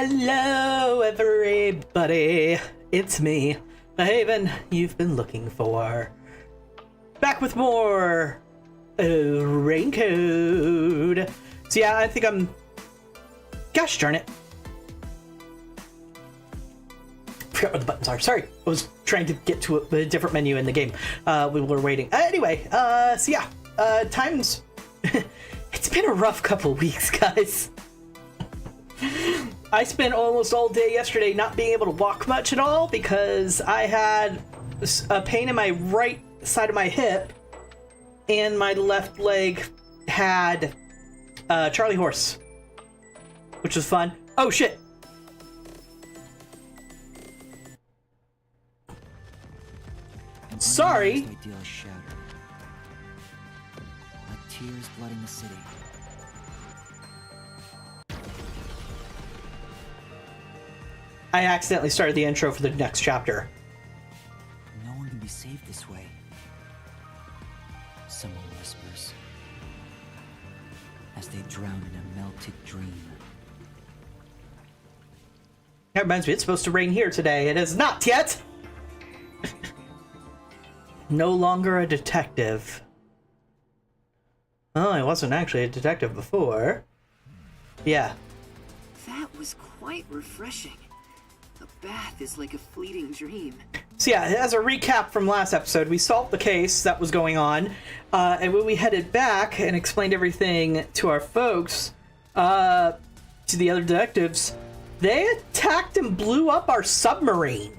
Hello, everybody. It's me, the Haven you've been looking for. Back with more Raincoat. So yeah, I think I'm... Gosh darn it. Forgot what the buttons are. Sorry, I was trying to get to a different menu in the game. We were waiting. Anyway, so yeah, times... It's been a rough couple weeks, guys. I spent almost all day yesterday not being able to walk much at all because I had a pain in my right side of my hip and my left leg had Charlie horse, which was fun. Oh shit! Sorry. Tears flooding the city. I accidentally started the intro for the next chapter. No one can be saved this way. Someone whispers as they drown in a melted dream. That reminds me, it's supposed to rain here today. It is not yet! No longer a detective. Oh, I wasn't actually a detective before. Yeah. That was quite refreshing. A bath is like a fleeting dream. So yeah, as a recap from last episode, we solved the case that was going on, and when we headed back and explained everything to our folks, to the other detectives, they attacked and blew up our submarine.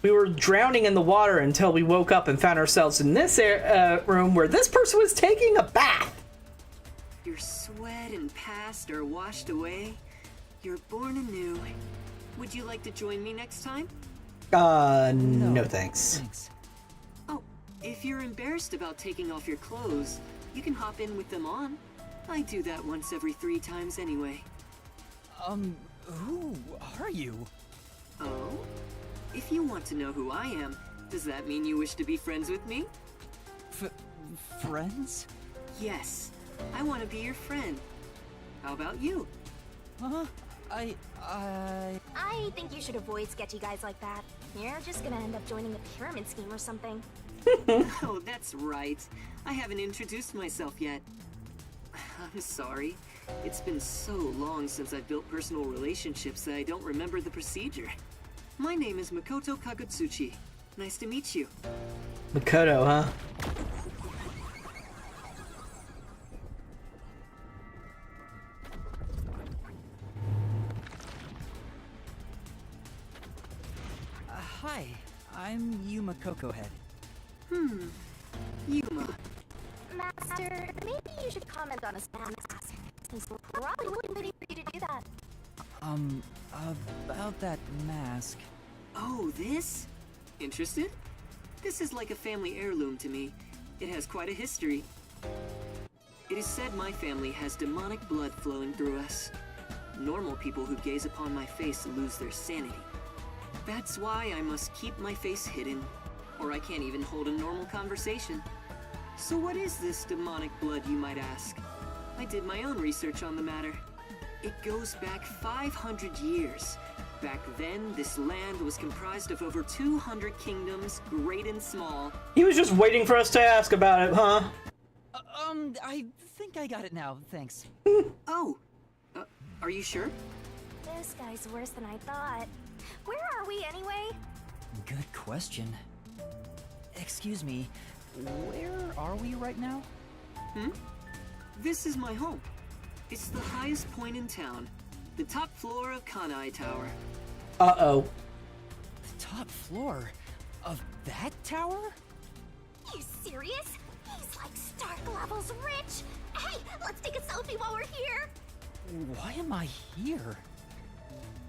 We were drowning in the water until we woke up and found ourselves in this room where this person was taking a bath. Your sweat and past are washed away. You're born anew. Would you like to join me next time? No thanks. Oh, if you're embarrassed about taking off your clothes, you can hop in with them on. I do that once every 3 times anyway. Who are you? Oh? If you want to know who I am, does that mean you wish to be friends with me? Friends? Yes, I want to be your friend. How about you? Huh? I think you should avoid sketchy guys like that. You're just gonna end up joining the pyramid scheme or something. Oh, that's right. I haven't introduced myself yet. I'm sorry. It's been so long since I've built personal relationships that I don't remember the procedure. My name is Makoto Kagutsuchi. Nice to meet you. Makoto, huh? Hi, I'm Yuma Cocohead. Yuma. Master, maybe you should comment on his mask. He's probably waiting for you to do that. About that mask. Oh, this? Interested? This is like a family heirloom to me. It has quite a history. It is said my family has demonic blood flowing through us. Normal people who gaze upon my face lose their sanity. That's why I must keep my face hidden, or I can't even hold a normal conversation. So what is this demonic blood, you might ask? I did my own research on the matter. It goes back 500 years. Back then, this land was comprised of over 200 kingdoms, great and small. He was just waiting for us to ask about it, huh? I think I got it now, thanks. Oh, are you sure? This guy's worse than I thought. Where are we anyway? Good question. Excuse me, where are we right now? This is my home. It's the highest point in town. The top floor of Kanai Tower. Uh-oh. The top floor of that tower? You serious? He's like Stark levels rich. Hey, let's take a selfie while we're here. Why am I here?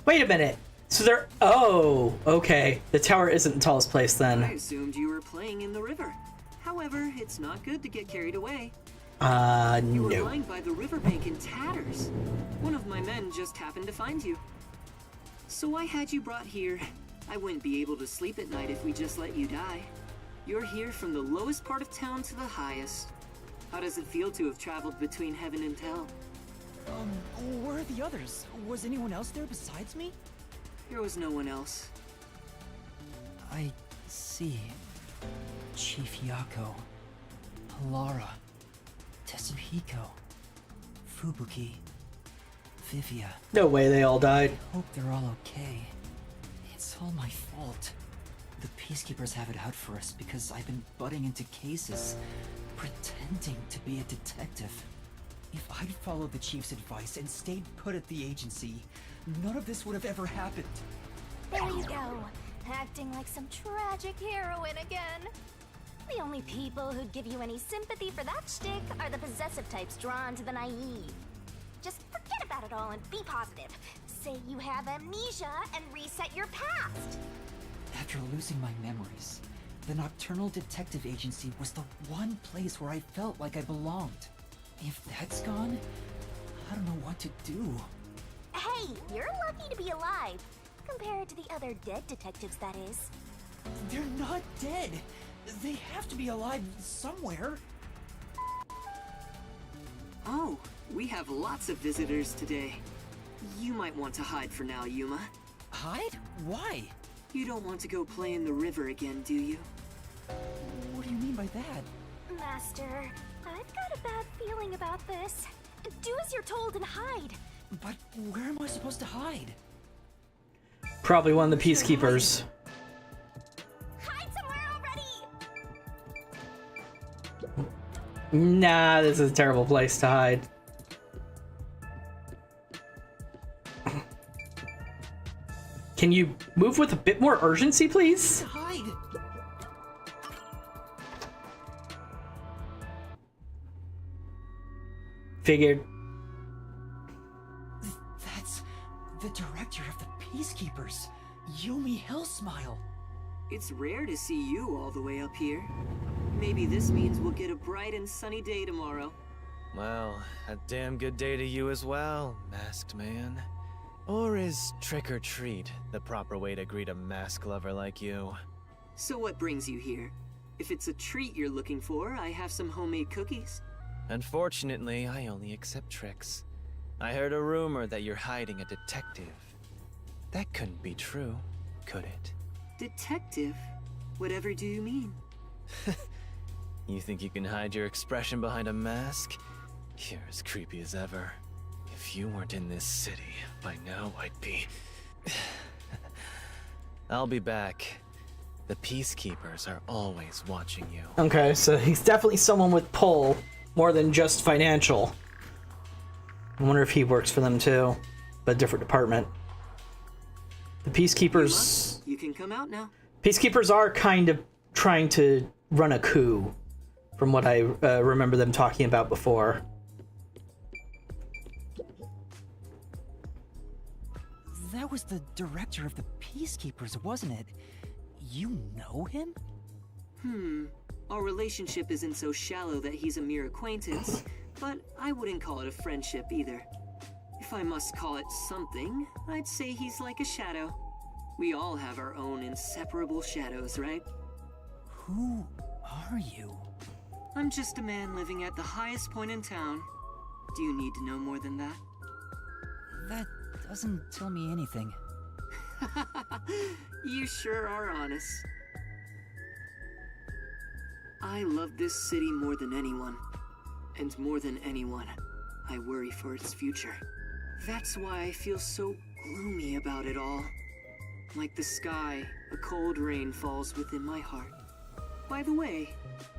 Wait a minute. So they're... Oh, okay. The tower isn't the tallest place I then. assumed you were playing in the river. However, it's not good to get carried away. You were No. lying by the riverbank in tatters. One of my men just happened to find you. So I had you brought here. I wouldn't be able to sleep at night if we just let you die. You're here from the lowest part of town to the highest. How does it feel to have traveled between heaven and hell? Where are the others? Was anyone else there besides me? There was no one else. I see. Chief Yako, Lara, Tetsuhiko, Fubuki, Vivia. No way they all died. I hope they're all okay. It's all my fault. The Peacekeepers have it out for us because I've been butting into cases, pretending to be a detective. If I'd followed the Chief's advice and stayed put at the agency, none of this would have ever happened. There you go. Acting like some tragic heroine again. The only people who'd give you any sympathy for that shtick are the possessive types drawn to the naive. Just forget about it all and be positive. Say you have amnesia and reset your past. After losing my memories, the Nocturnal Detective Agency was the one place where I felt like I belonged. If that's gone, I don't know what to do. Hey, you're lucky to be alive. Compared to the other dead detectives, that is. They're not dead. They have to be alive somewhere. Oh, we have lots of visitors today. You might want to hide for now, Yuma. Hide? Why? You don't want to go play in the river again, do you? What do you mean by that? Master, I've got a bad feeling about this. Do as you're told and hide. But where am I supposed to hide? Probably one of the Peacekeepers. Hide somewhere already! Nah, this is a terrible place to hide. Can you move with a bit more urgency, please? Hide! Figured. That's the director of the Peacekeepers, Yumi Hellsmile. It's rare to see you all the way up here. Maybe this means we'll get a bright and sunny day tomorrow. Well, a damn good day to you as well, masked man. Or is trick or treat the proper way to greet a mask lover like you? So what brings you here? If it's a treat you're looking for, I have some homemade cookies. Unfortunately, I only accept tricks. I heard a rumor that you're hiding a detective. That couldn't be true, could it? Detective? Whatever do you mean? You think you can hide your expression behind a mask? You're as creepy as ever. If you weren't in this city, by now I'd be... I'll be back. The Peacekeepers are always watching you. Okay, so he's definitely someone with pull, more than just financial. I wonder if he works for them too, but a different department. The Peacekeepers... You can come out now. Peacekeepers are kind of trying to run a coup, from what I remember them talking about before. That was the director of the Peacekeepers, wasn't it? You know him? Our relationship isn't so shallow that he's a mere acquaintance, but I wouldn't call it a friendship either. If I must call it something, I'd say he's like a shadow. We all have our own inseparable shadows, right? Who are you? I'm just a man living at the highest point in town. Do you need to know more than that? That doesn't tell me anything. You sure are honest. I love this city more than anyone. And more than anyone, I worry for its future. That's why I feel so gloomy about it all. Like the sky, a cold rain falls within my heart. By the way,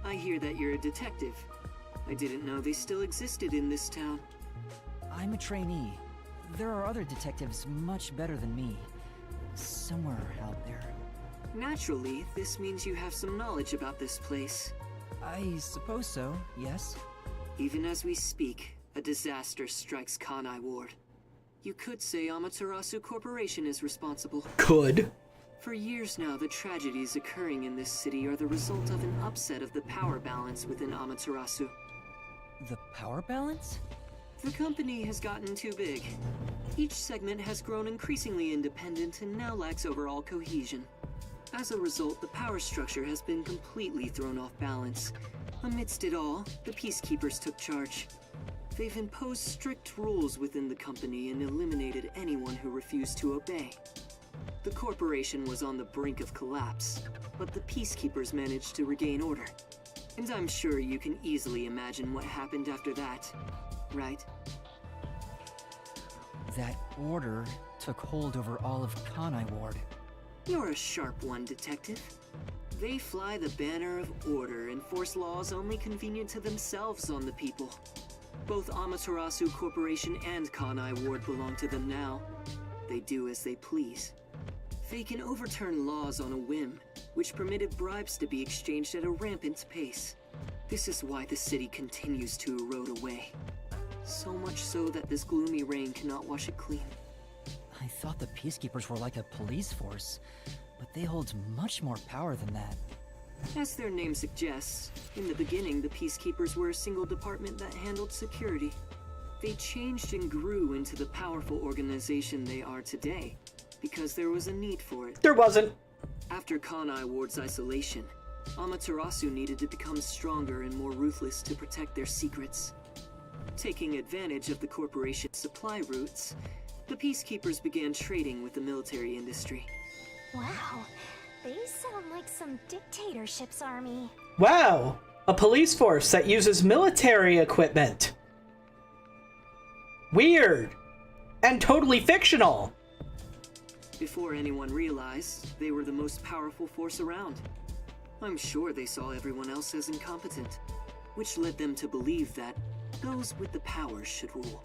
I hear that you're a detective. I didn't know they still existed in this town. I'm a trainee. There are other detectives much better than me. Somewhere out there. Naturally, this means you have some knowledge about this place. I suppose so, yes. Even as we speak, a disaster strikes Kanai Ward. You could say Amaterasu Corporation is responsible. Could. For years now, the tragedies occurring in this city are the result of an upset of the power balance within Amaterasu. The power balance? The company has gotten too big. Each segment has grown increasingly independent and now lacks overall cohesion. As a result, the power structure has been completely thrown off balance. Amidst it all, the Peacekeepers took charge. They've imposed strict rules within the company and eliminated anyone who refused to obey. The corporation was on the brink of collapse, but the peacekeepers managed to regain order. And I'm sure you can easily imagine what happened after that, right? That order took hold over all of Kanai Ward. You're a sharp one, Detective. They fly the banner of order and force laws only convenient to themselves on the people. Both Amaterasu Corporation and Kanai Ward belong to them now. They do as they please. They can overturn laws on a whim, which permitted bribes to be exchanged at a rampant pace. This is why the city continues to erode away. So much so that this gloomy rain cannot wash it clean. I thought the Peacekeepers were like a police force, but they hold much more power than that. As their name suggests, in the beginning the Peacekeepers were a single department that handled security. They changed and grew into the powerful organization they are today, because there was a need for it. There wasn't. After Kanai Ward's isolation, Amaterasu needed to become stronger and more ruthless to protect their secrets. Taking advantage of the corporation's supply routes, the Peacekeepers began trading with the military industry. Wow, they sound like some dictatorship's army. Wow, a police force that uses military equipment. Weird. And totally fictional. Before anyone realized, they were the most powerful force around. I'm sure they saw everyone else as incompetent, which led them to believe that those with the power should rule.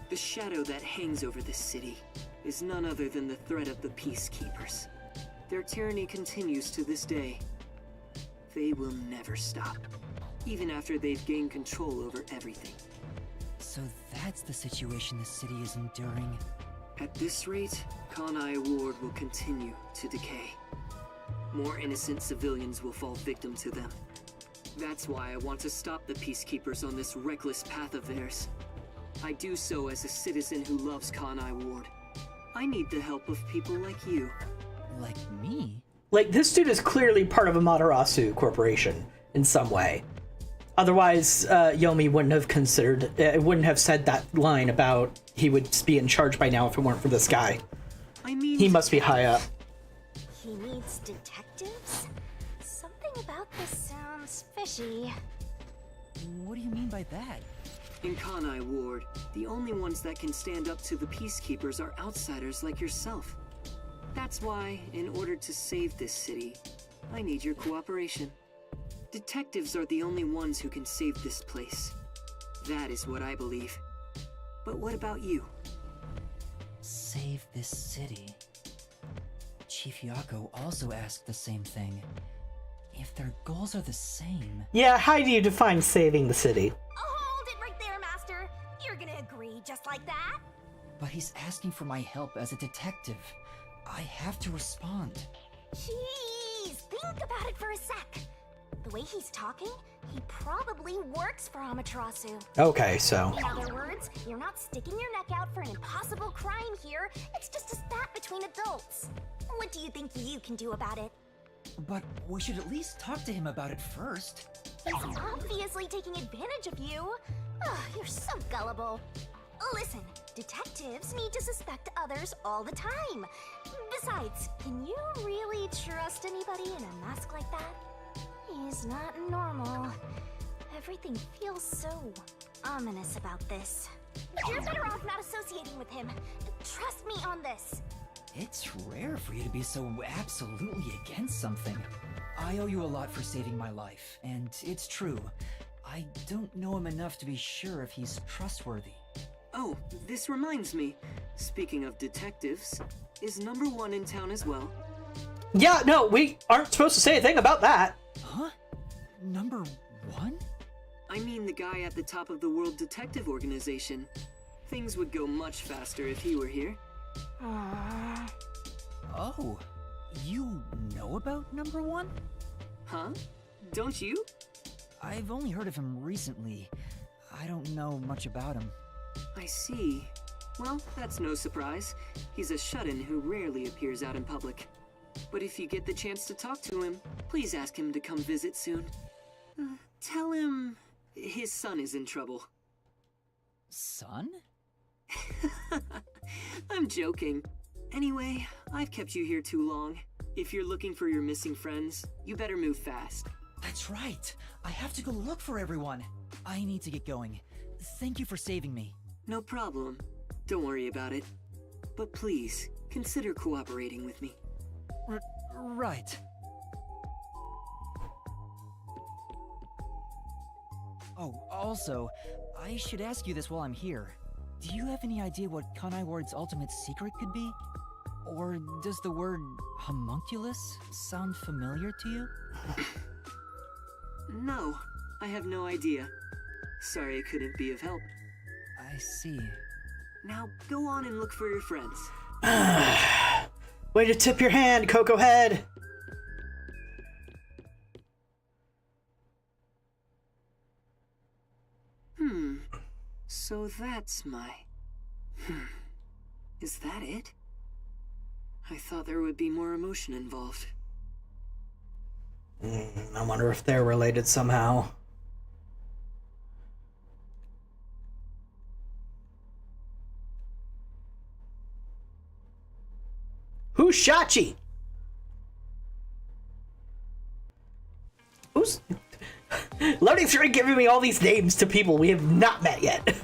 The shadow that hangs over this city is none other than the threat of the Peacekeepers. Their tyranny continues to this day. They will never stop, even after they've gained control over everything. So that's the situation the city is enduring. At this rate, Kanai Ward will continue to decay. More innocent civilians will fall victim to them. That's why I want to stop the Peacekeepers on this reckless path of theirs. I do so as a citizen who loves Kanai Ward. I need the help of people like you. Like me? Like, this dude is clearly part of Amaterasu Corporation in some way. Otherwise, Yomi wouldn't have said that line about he would be in charge by now if it weren't for this guy. I mean, He must be high up. He needs detectives? Something about this sounds fishy. What do you mean by that? in Kanai Ward, the only ones that can stand up to the Peacekeepers are outsiders like yourself. That's why, in order to save this city, I need your cooperation. Detectives are the only ones who can save this place. That is what I believe. But what about you? Save this city. Chief Yako also asked the same thing. If their goals are the same... Yeah, how do you define saving the city? Hold it right there, Master. You're gonna agree just like that? But he's asking for my help as a detective. I have to respond. Jeez, think about it for a sec. The way he's talking, he probably works for Amaterasu. Okay, so... In other words, you're not sticking your neck out for an impossible crime here. It's just a spat between adults. What do you think you can do about it? But we should at least talk to him about it first. He's obviously taking advantage of you. Ugh, you're so gullible. Listen, detectives need to suspect others all the time. Besides, can you really trust anybody in a mask like that? He's not normal. Everything feels so ominous about this. You're better off not associating with him. Trust me on this. It's rare for you to be so absolutely against something. I owe you a lot for saving my life, and it's true. I don't know him enough to be sure if he's trustworthy. Oh, this reminds me. Speaking of detectives, is number 1 in town as well? Yeah, no, we aren't supposed to say a thing about that. Huh? Number 1? I mean the guy at the top of the World Detective Organization. Things would go much faster if he were here. Oh, you know about number 1? Huh? Don't you? I've only heard of him recently. I don't know much about him. I see. Well, that's no surprise. He's a shut-in who rarely appears out in public. But if you get the chance to talk to him, please ask him to come visit soon. Tell him his son is in trouble. Son? I'm joking. Anyway, I've kept you here too long. If you're looking for your missing friends, you better move fast. That's right. I have to go look for everyone. I need to get going. Thank you for saving me. No problem. Don't worry about it. But please, consider cooperating with me. Right. Oh, also, I should ask you this while I'm here. Do you have any idea what Kanai Ward's ultimate secret could be? Or does the word homunculus sound familiar to you? No, I have no idea. Sorry I couldn't be of help. I see. Now, go on and look for your friends. Way to tip your hand, Coco Head! So that's my... Is that it? I thought there would be more emotion involved. I wonder if they're related somehow. Who's Shachi? Who's... Loading screen giving me all these names to people we have not met yet.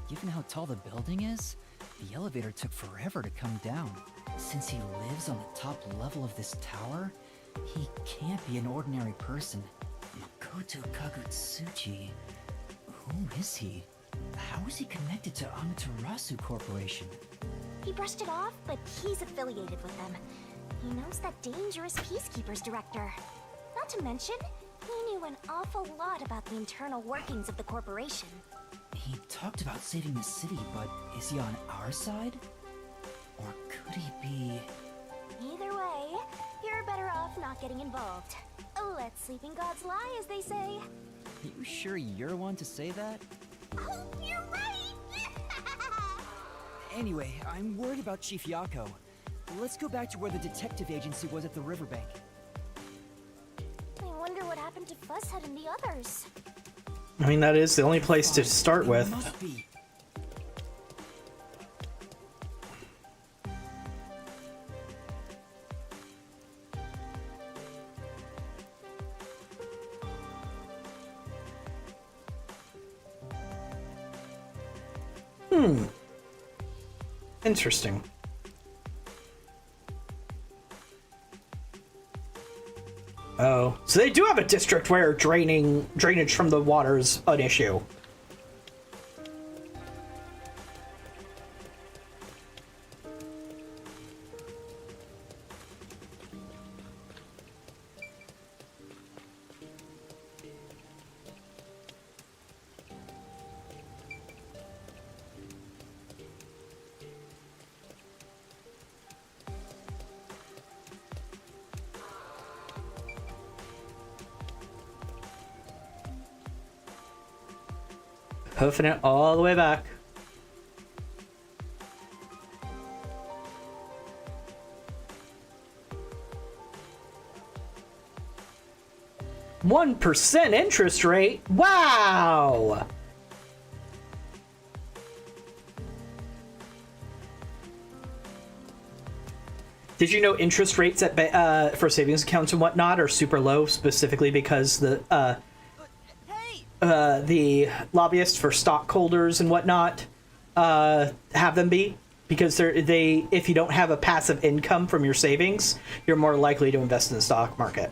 Given how tall the building is, the elevator took forever to come down. Since he lives on the top level of this tower, he can't be an ordinary person. Makoto Kagutsuchi. Who is he? How is he connected to Amaterasu Corporation? He brushed it off, but he's affiliated with them. He knows that dangerous Peacekeepers director. Not to mention, he knew an awful lot about the internal workings of the corporation. He talked about saving the city, but is he on our side? Or could he be... Either way, you're better off not getting involved. Let sleeping gods lie, as they say. You sure you're one to say that? Oh, you're right! Anyway, I'm worried about Chief Yako. Let's go back to where the detective agency was at the riverbank. I wonder what happened to Fuzzhead and the others. I mean, that is the only place to start with. Must be. Interesting. Oh, so they do have a district where drainage from the water is an issue. Hoofing it all the way back. %1 interest rate? Wow! Did you know interest rates at for savings accounts and whatnot are super low, specifically because the lobbyists for stockholders and whatnot have them be, because they if you don't have a passive income from your savings, you're more likely to invest in the stock market.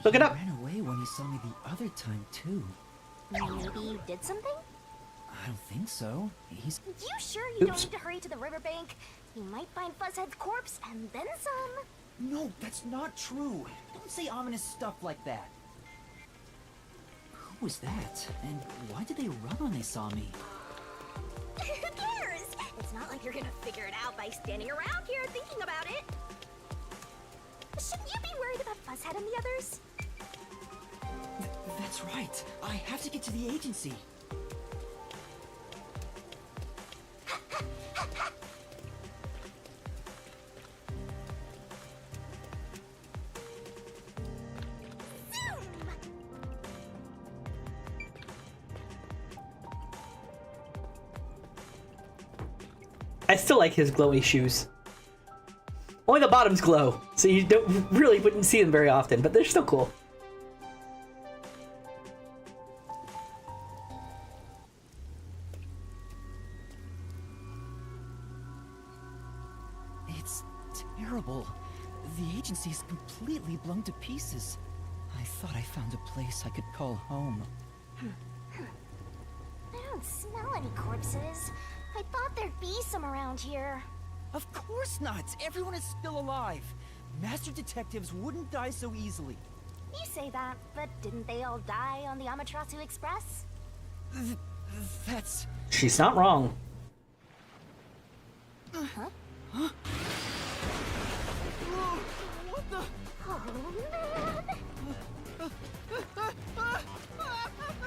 Look it up. He ran away when he saw me the other time too. Maybe you did something? I don't think so. He's... You sure you don't need to hurry to the riverbank? You might find Fuzzhead's corpse and then some. No, that's not true. Don't say ominous stuff like that. Who was that? And why did they run when they saw me? Who cares? It's not like you're gonna figure it out by standing around here thinking about it. Shouldn't you be worried about Fuzzhead and the others? That's right. I have to get to the agency. I still like his glowy shoes. Only the bottoms glow, so you wouldn't see them very often, but they're still cool. It's terrible. The agency is completely blown to pieces. I thought I found a place I could call home. I don't smell any corpses. I thought there'd be some around here. Of course not! Everyone is still alive! Master detectives wouldn't die so easily. You say that, but didn't they all die on the Amaterasu Express? That's... She's not wrong. Huh? Huh? What the... Oh, man!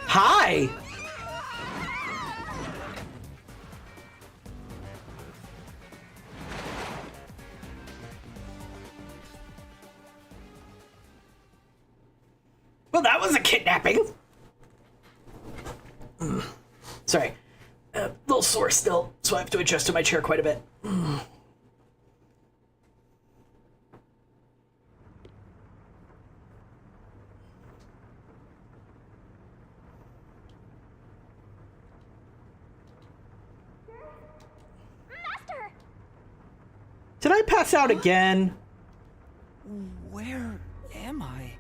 Hi! Well, that was a kidnapping. Sorry. A little sore still, so I have to adjust to my chair quite a bit. Master! Did I pass out again? Where am I?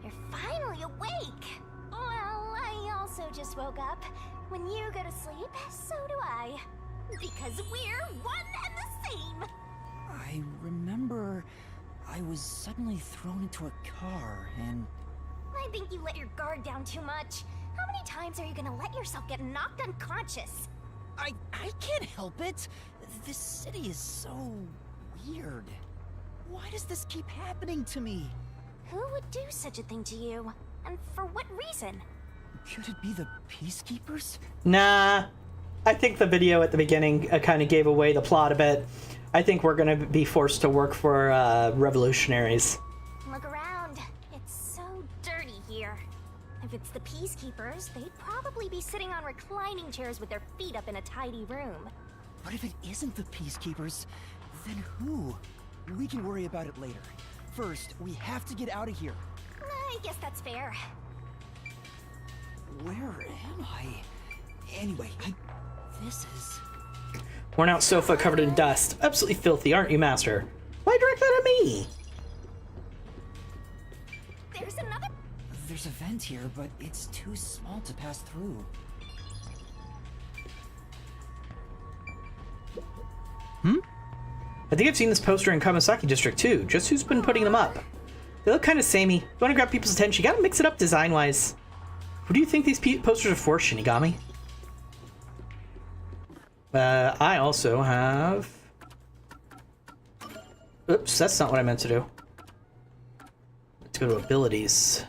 You're finally awake! Well, I also just woke up. When you go to sleep, so do I. Because we're one and the same! I remember I was suddenly thrown into a car and... I think you let your guard down too much. How many times are you gonna let yourself get knocked unconscious? I can't help it. This city is so weird. Why does this keep happening to me? Who would do such a thing to you? And for what reason? Could it be the Peacekeepers? Nah. I think the video at the beginning kind of gave away the plot a bit. I think we're going to be forced to work for revolutionaries. Look around. It's so dirty here. If it's the Peacekeepers, they'd probably be sitting on reclining chairs with their feet up in a tidy room. But if it isn't the Peacekeepers, then who? We can worry about it later. First, we have to get out of here. I guess that's fair. Where am I? Anyway, this is... Worn out sofa covered in dust. Absolutely filthy, aren't you, Master? Why direct that at me? There's another... There's a vent here, but it's too small to pass through. I think I've seen this poster in Kamasaki District too. Just who's been putting them up? They look kind of samey. You want to grab people's attention, you gotta mix it up design-wise. Who do you think these posters are for, Shinigami? I also have... Oops, that's not what I meant to do. Let's go to abilities.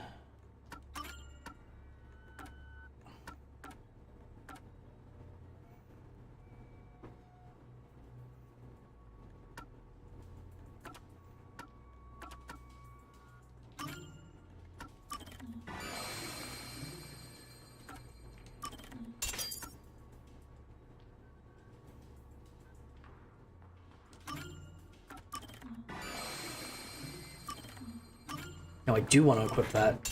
No, I do want to equip that.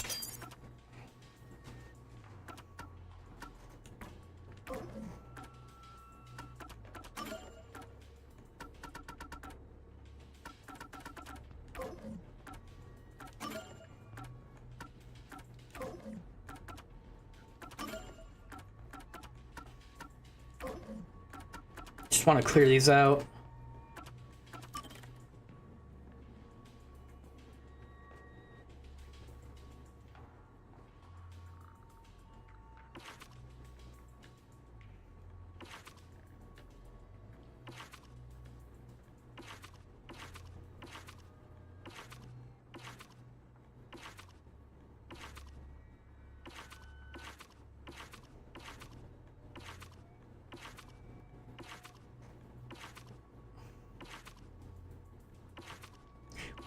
Just want to clear these out.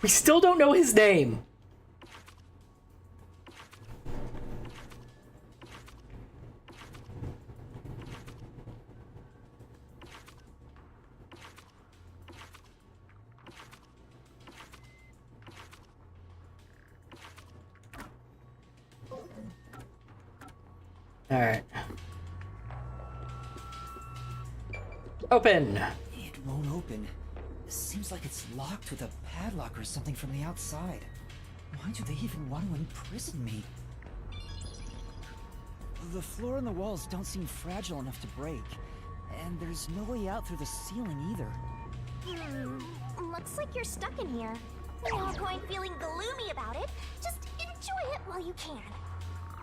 We still don't know his name. Alright. Open! It won't open. Seems like it's locked with a padlock or something from the outside. Why do they even want to imprison me? The floor and the walls don't seem fragile enough to break. And there's no way out through the ceiling either. Looks like you're stuck in here. No point feeling gloomy about it. Just enjoy it while you can.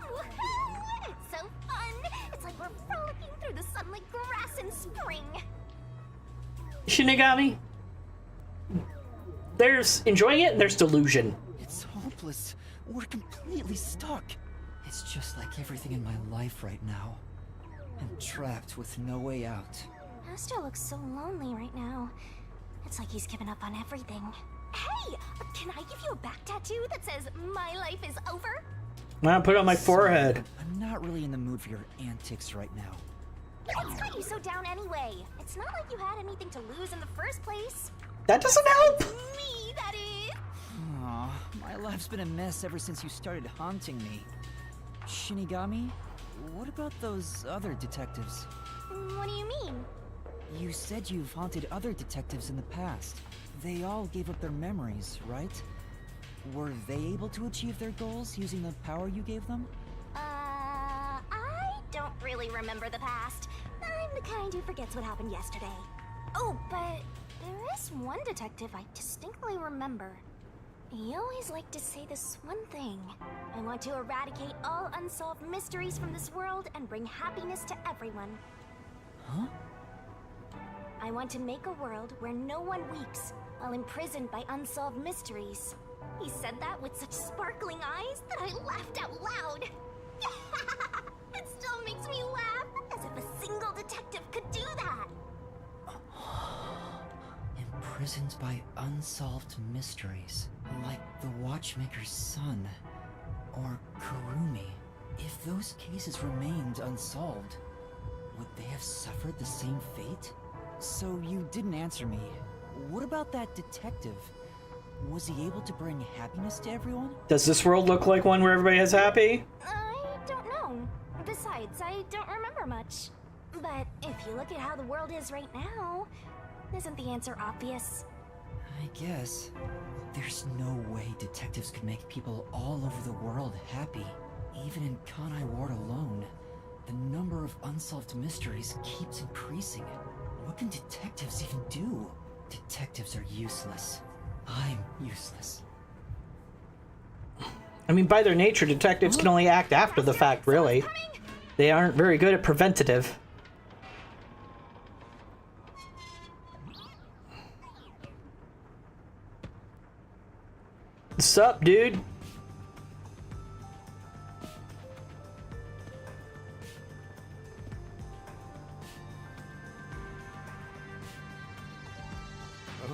Woohoo! It's so fun! It's like we're frolicking through the sunlit grass in spring. Shinigami? There's enjoying it and there's delusion. It's hopeless. We're completely stuck. It's just like everything in my life right now. I'm trapped with no way out. Astro looks so lonely right now. It's like he's given up on everything. Hey! Can I give you a back tattoo that says, "My life is over"? I'll put it on my forehead. I'm not really in the mood for your antics right now. What's got you so down anyway? It's not like you had anything to lose in the first place. That doesn't help! Me, that is! Aw, my life's been a mess ever since you started haunting me. Shinigami, what about those other detectives? What do you mean? You said you've haunted other detectives in the past. They all gave up their memories, right? Were they able to achieve their goals using the power you gave them? I don't really remember the past. I'm the kind who forgets what happened yesterday. Oh, but there is one detective I distinctly remember. He always liked to say this one thing. I want to eradicate all unsolved mysteries from this world and bring happiness to everyone. Huh? I want to make a world where no one weeps while imprisoned by unsolved mysteries. He said that with such sparkling eyes that I laughed out loud. It still makes me laugh, as if a single detective could do that. Imprisoned by unsolved mysteries, like the Watchmaker's son, or Kurumi. If those cases remained unsolved, would they have suffered the same fate? So you didn't answer me. What about that detective? Was he able to bring happiness to everyone? Does this world look like one where everybody is happy? I don't know. Besides, I don't remember much. But if you look at how the world is right now, isn't the answer obvious? I guess. There's no way detectives could make people all over the world happy. Even in Kanai Ward alone, the number of unsolved mysteries keeps increasing. What can detectives even do? Detectives are useless. I'm useless. I mean, by their nature, detectives can only act after the fact, really. They aren't very good at preventative. What's up, dude?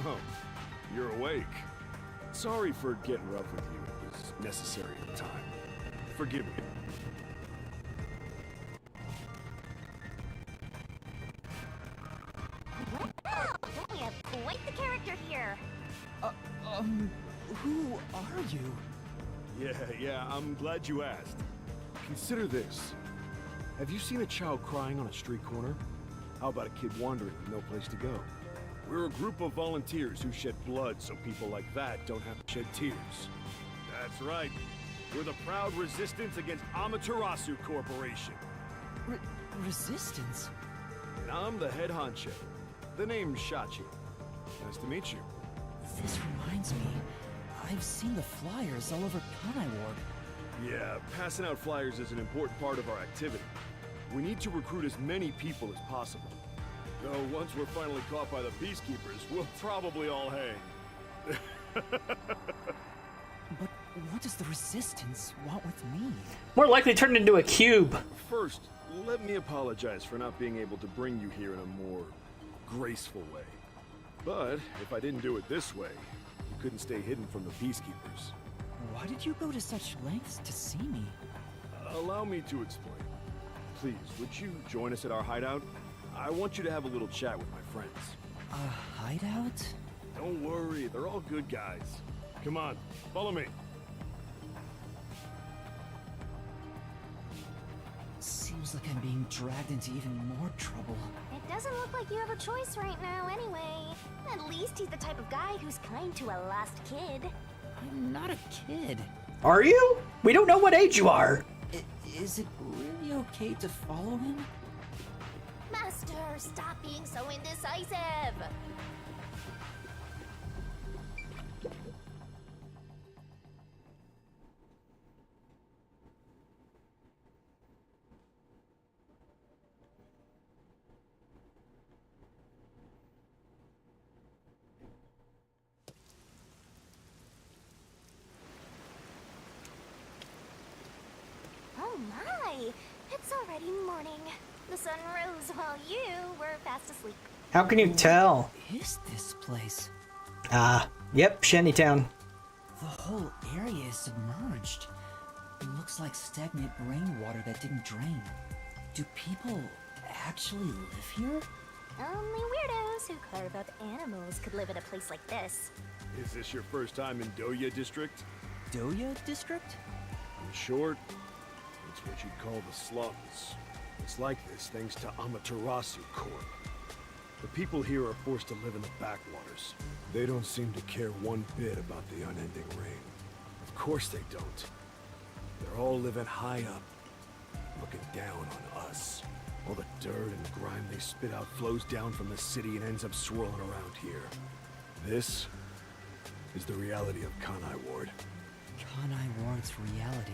Oh, you're awake. Sorry for getting rough with you. It was necessary at the time. Forgive me. Wow, we have quite the character here. Who are you? Yeah, I'm glad you asked. Consider this. Have you seen a child crying on a street corner? How about a kid wandering with no place to go? We're a group of volunteers who shed blood so people like that don't have to shed tears. That's right. We're the proud resistance against Amaterasu Corporation. Resistance? And I'm the head honcho. The name's Shachi. Nice to meet you. This reminds me. I've seen the flyers all over Kanai Ward. Yeah, passing out flyers is an important part of our activity. We need to recruit as many people as possible. Though once we're finally caught by the Peacekeepers, we'll probably all hang. But what does the Resistance want with me? More likely turned into a cube. First, let me apologize for not being able to bring you here in a more graceful way. But if I didn't do it this way, you couldn't stay hidden from the Peacekeepers. Why did you go to such lengths to see me? Allow me to explain. Please, would you join us at our hideout? I want you to have a little chat with my friends. A hideout? Don't worry, they're all good guys. Come on, follow me. Seems Seems like I'm being dragged into even more trouble. It doesn't look like you have a choice right now anyway. At least he's the type of guy who's kind to a lost kid. I'm not a kid. Are you? We don't know what age you are. Is it really okay to follow him? Master, stop being so indecisive! Oh my! It's already morning. The sun rose while you were fast asleep. How can you tell? What is this place? Yep, Shantytown. The whole area is submerged. It looks like stagnant rainwater that didn't drain. Do people actually live here? Only weirdos who carve up animals could live in a place like this. Is this your first time in Doya District? Doya District? In short, it's what you'd call the slums. It's like this thanks to Amaterasu Corp. The people here are forced to live in the backwaters. They don't seem to care one bit about the unending rain. Of course they don't. They're all living high up, looking down on us. All the dirt and grime they spit out flows down from the city and ends up swirling around here. This is the reality of Kanai Ward. Kanai Ward's reality.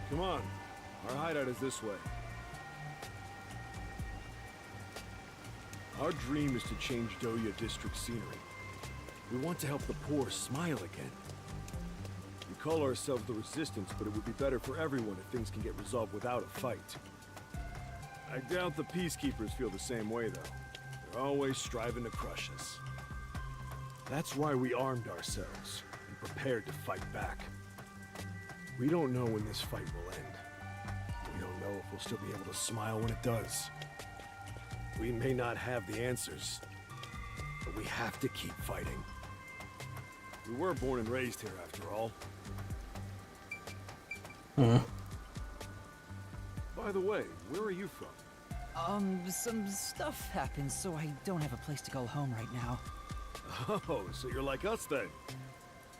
Come on, our hideout is this way. Our dream is to change Doya District scenery. We want to help the poor smile again. We call ourselves the Resistance, but it would be better for everyone if things can get resolved without a fight. I doubt the Peacekeepers feel the same way, though. They're always striving to crush us. That's why we armed ourselves and prepared to fight back. We don't know when this fight will end. We don't know if we'll still be able to smile when it does. We may not have the answers, but we have to keep fighting. We were born and raised here, after all. By the way, where are you from? Some stuff happened, so I don't have a place to go home right now. Oh, so you're like us then.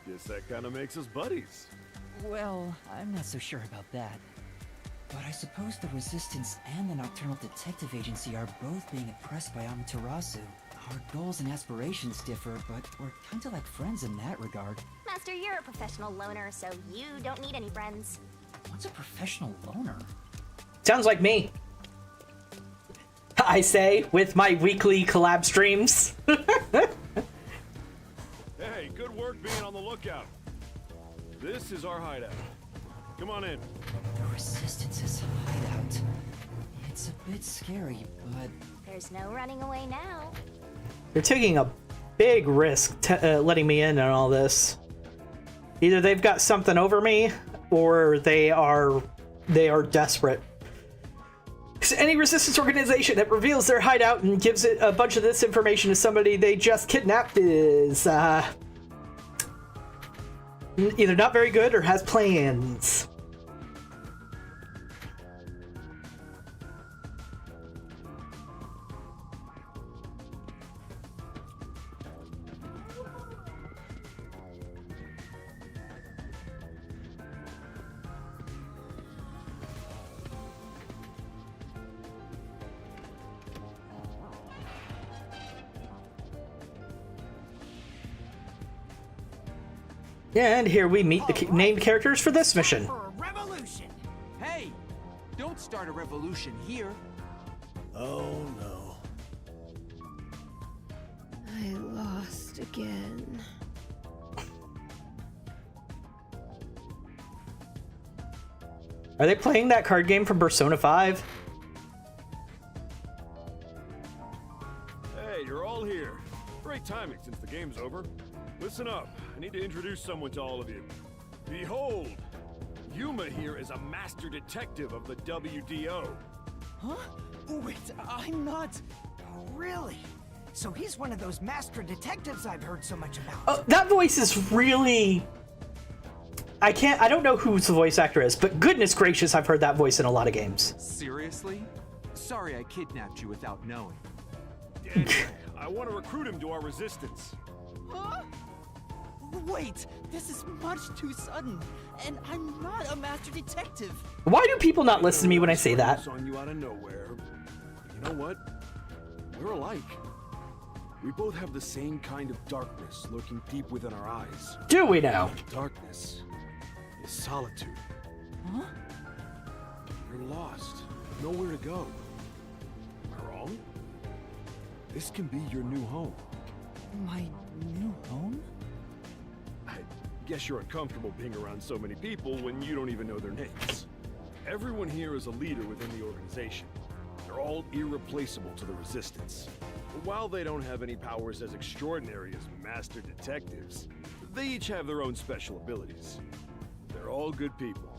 Guess that kind of makes us buddies. Well, I'm not so sure about that. But I suppose the Resistance and the Nocturnal Detective Agency are both being oppressed by Amaterasu. Our goals and aspirations differ, but we're kinda like friends in that regard. Master, you're a professional loner, so you don't need any friends. What's a professional loner? Sounds like me. I say, with my weekly collab streams. Hey, good work being on the lookout. This is our hideout. Come on in. The Resistance's hideout. It's a bit scary, but... There's no running away now. They're taking a big risk letting me in on all this. Either they've got something over me, or they are desperate. 'Cause any resistance organization that reveals their hideout and gives it a bunch of this information to somebody they just kidnapped is either not very good or has plans. And here we meet the named characters for this mission. For a revolution! Hey, don't start a revolution here. Oh no. I lost again. Are they playing that card game from Persona 5? Hey, you're all here. Great timing since the game's over. Listen up. I need to introduce someone to all of you. Behold! Yuma here is a master detective of the WDO. Huh? Wait, I'm not... Really? So he's one of those master detectives I've heard so much about. Oh, that voice is really I don't know who the voice actor is, but goodness gracious, I've heard that voice in a lot of games. Seriously? Sorry I kidnapped you without knowing. Anyway, I want to recruit him to our resistance. Huh? Wait, this is much too sudden, and I'm not a master detective. Why do people not listen to me when I say that? On you out of nowhere. You know what? We're alike. We both have the same kind of darkness lurking deep within our eyes. Do we now? Darkness is solitude. Huh? You're lost. Nowhere to go. Am I wrong? This can be your new home. My new home? I guess you're uncomfortable being around so many people when you don't even know their names. Everyone here is a leader within the organization. They're all irreplaceable to the Resistance. But while they don't have any powers as extraordinary as master detectives, they each have their own special abilities. They're all good people.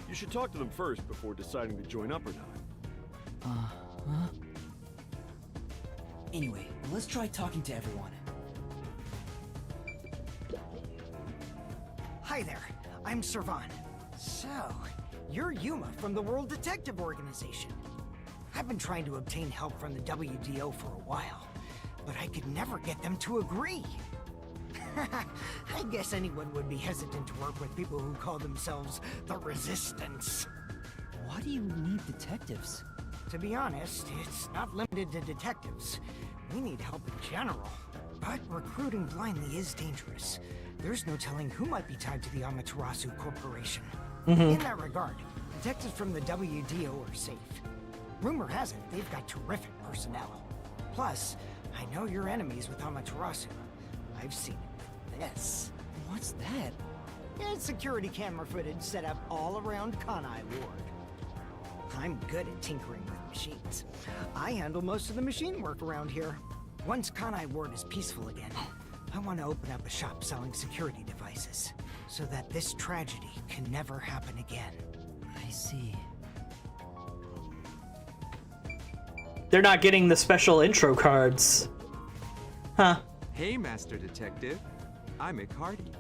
You should talk to them first before deciding to join up or not. Huh? Anyway, let's try talking to everyone. Hi there, I'm Servan. So, you're Yuma from the World Detective Organization. I've been trying to obtain help from the WDO for a while, but I could never get them to agree. I guess anyone would be hesitant to work with people who call themselves the Resistance. Why do you need detectives? To be honest, it's not limited to detectives. We need help in general. But recruiting blindly is dangerous. There's no telling who might be tied to the Amaterasu Corporation. In that regard, detectives from the WDO are safe. Rumor has it they've got terrific personnel. Plus, I know you're enemies with Amaterasu. I've seen it with this. What's that? It's security camera footage set up all around Kanai Ward. I'm good at tinkering with machines. I handle most of the machine work around here. Once Kanai Ward is peaceful again, I want to open up a shop selling security devices, so that this tragedy can never happen again. I see. They're not getting the special intro cards. Huh. Hey, Master Detective. I'm Icardi.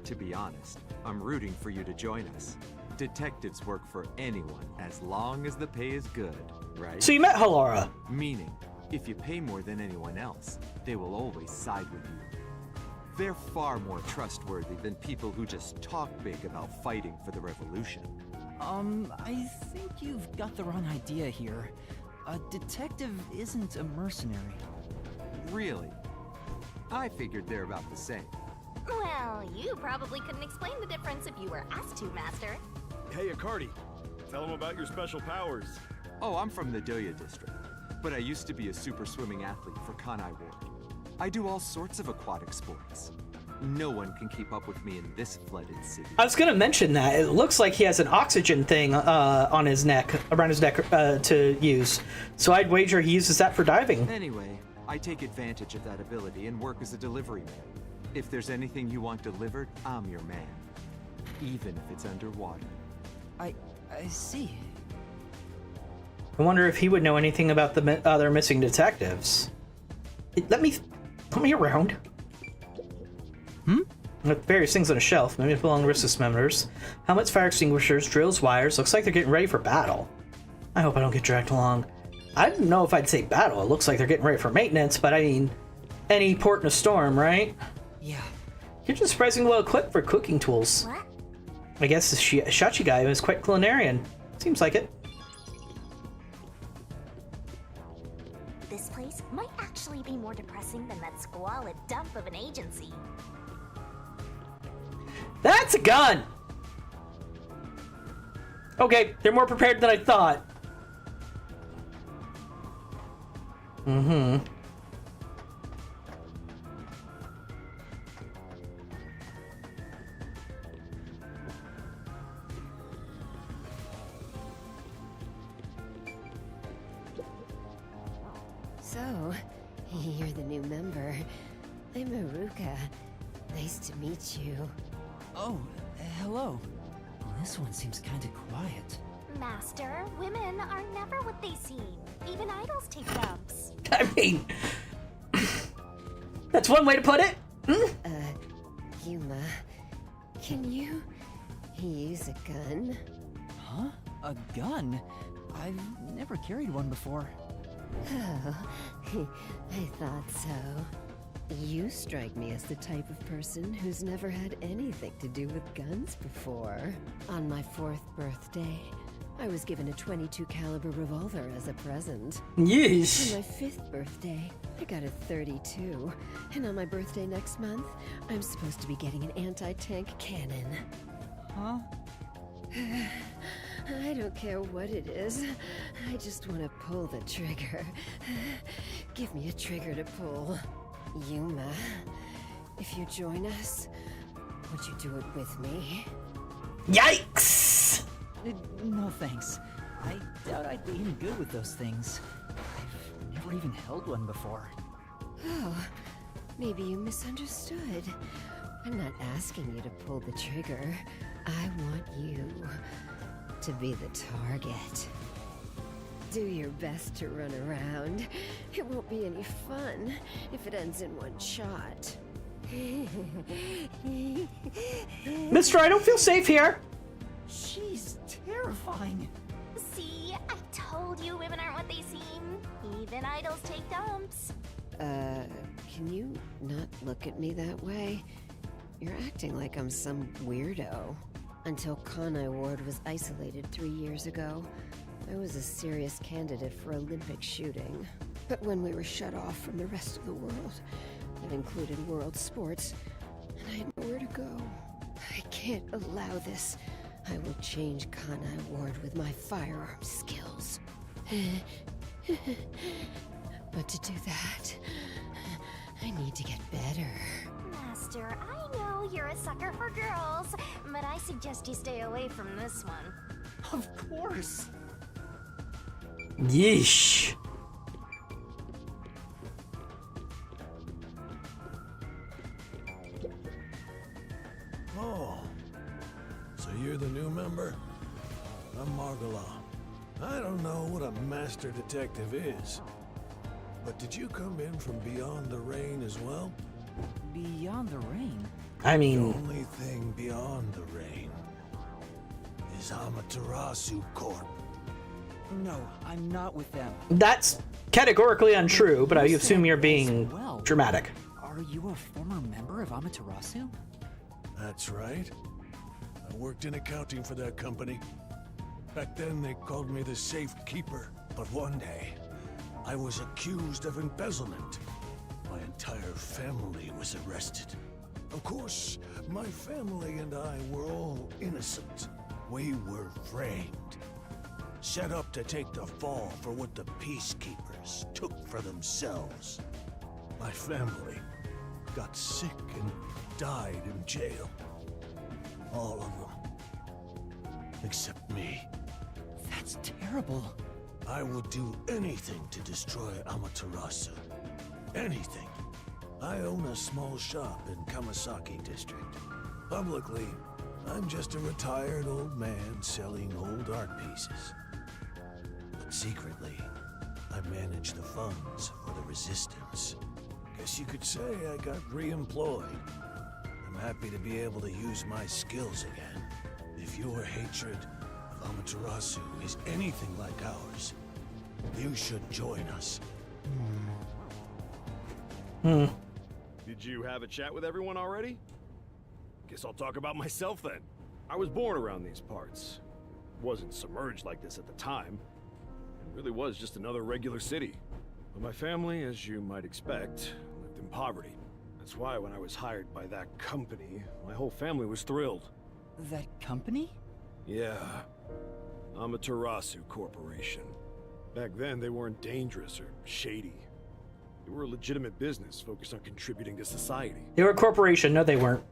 To be honest, I'm rooting for you to join us. Detectives work for anyone as long as the pay is good, right? So you met Hallara. Meaning, if you pay more than anyone else, they will always side with you. They're far more trustworthy than people who just talk big about fighting for the revolution. I think you've got the wrong idea here. A detective isn't a mercenary. Really? I figured they're about the same. Well, you probably couldn't explain the difference if you were asked to, Master. Hey, Icardi. Tell them about your special powers. Oh, I'm from the Doya district, but I used to be a super swimming athlete for Kanai Ward. I do all sorts of aquatic sports. No one can keep up with me in this flooded city. I was gonna mention that. It looks like he has an oxygen thing on his neck, around his neck, to use. So I'd wager he uses that for diving. Anyway, I take advantage of that ability and work as a delivery man. If there's anything you want delivered, I'm your man. Even if it's underwater. I see. I wonder if he would know anything about the other missing detectives. Let me around. With various things on a shelf, maybe it belong to resistance members. Helmets, fire extinguishers, drills, wires. Looks like they're getting ready for battle. I hope I don't get dragged along. I don't know if I'd say battle. It looks like they're getting ready for maintenance, but I mean, any port in a storm, right? Yeah. You're just surprisingly well equipped for cooking tools. What? I guess the Shachi guy is quite culinarian. Seems like it. This place might actually be more depressing than that squalid dump of an agency. That's a gun! Okay, they're more prepared than I thought. So, you're the new member. I'm Aruka. Nice to meet you. Oh, hello. This one seems kind of quiet. Master, women are never what they seem. Even idols take dumps. I mean, that's one way to put it. Yuma, can you Use a gun? Huh? A gun? I've never carried one before. Oh, I thought so. You strike me as the type of person who's never had anything to do with guns before. On my 4th birthday, I was given a .22 caliber revolver as a present. Yeesh. On my 5th birthday, I got a .32. And on my birthday next month, I'm supposed to be getting an anti-tank cannon. Huh? I don't care what it is. I just want to pull the trigger. Give me a trigger to pull. Yuma, if you join us, would you do it with me? Yikes! No thanks. I doubt I'd be any good with those things. I've never even held one before. Oh, maybe you misunderstood. I'm not asking you to pull the trigger. I want you to be the target. Do your best to run around. It won't be any fun if it ends in one shot. Mister, I don't feel safe here. She's terrifying. See, I told you women aren't what they seem. Even idols take dumps. Can you not look at me that way? You're acting like I'm some weirdo. Until Kanai Ward was isolated 3 years ago, I was a serious candidate for Olympic shooting. But when we were shut off from the rest of the world, that included world sports, and I had nowhere to go. I can't allow this. I will change Kanai Ward with my firearm skills. But to do that, I need to get better. Master, I know you're a sucker for girls, but I suggest you stay away from this one. Of course. Yeesh. Oh, so you're the new member? I'm Margala. I don't know what a master detective is, but did you come in from beyond the rain as well? Beyond the rain? I The mean, only thing beyond the rain is Amaterasu Corp. No, I'm not with them. that's categorically untrue, but I assume you're being Well, dramatic. Are you a former member of Amaterasu? That's right. I worked in accounting for that company. Back then they called me the safekeeper. But one day, I was accused of embezzlement. My entire family was arrested. Of course, my family and I were all innocent. We were framed. Set up to take the fall for what the peacekeepers took for themselves. My family got sick and died in jail. All of them. Except me. That's terrible. I would do anything to destroy Amaterasu. Anything. I own a small shop in Kamasaki district. Publicly, I'm just a retired old man selling old art pieces. But secretly, I manage the funds for the resistance. Guess you could say I got re-employed. I'm happy to be able to use my skills again. If your hatred of Amaterasu is anything like ours, you should join us. Did you have a chat with everyone already? Guess I'll talk about myself then. I was born around these parts. Wasn't submerged like this at the time. It really was just another regular city. But my family, as you might expect, lived in poverty. That's why when I was hired by that company, my whole family was thrilled. That company? Yeah. Amaterasu Corporation. Back then, they weren't dangerous or shady. They were a legitimate business focused on contributing to society. They were a corporation. No, they weren't.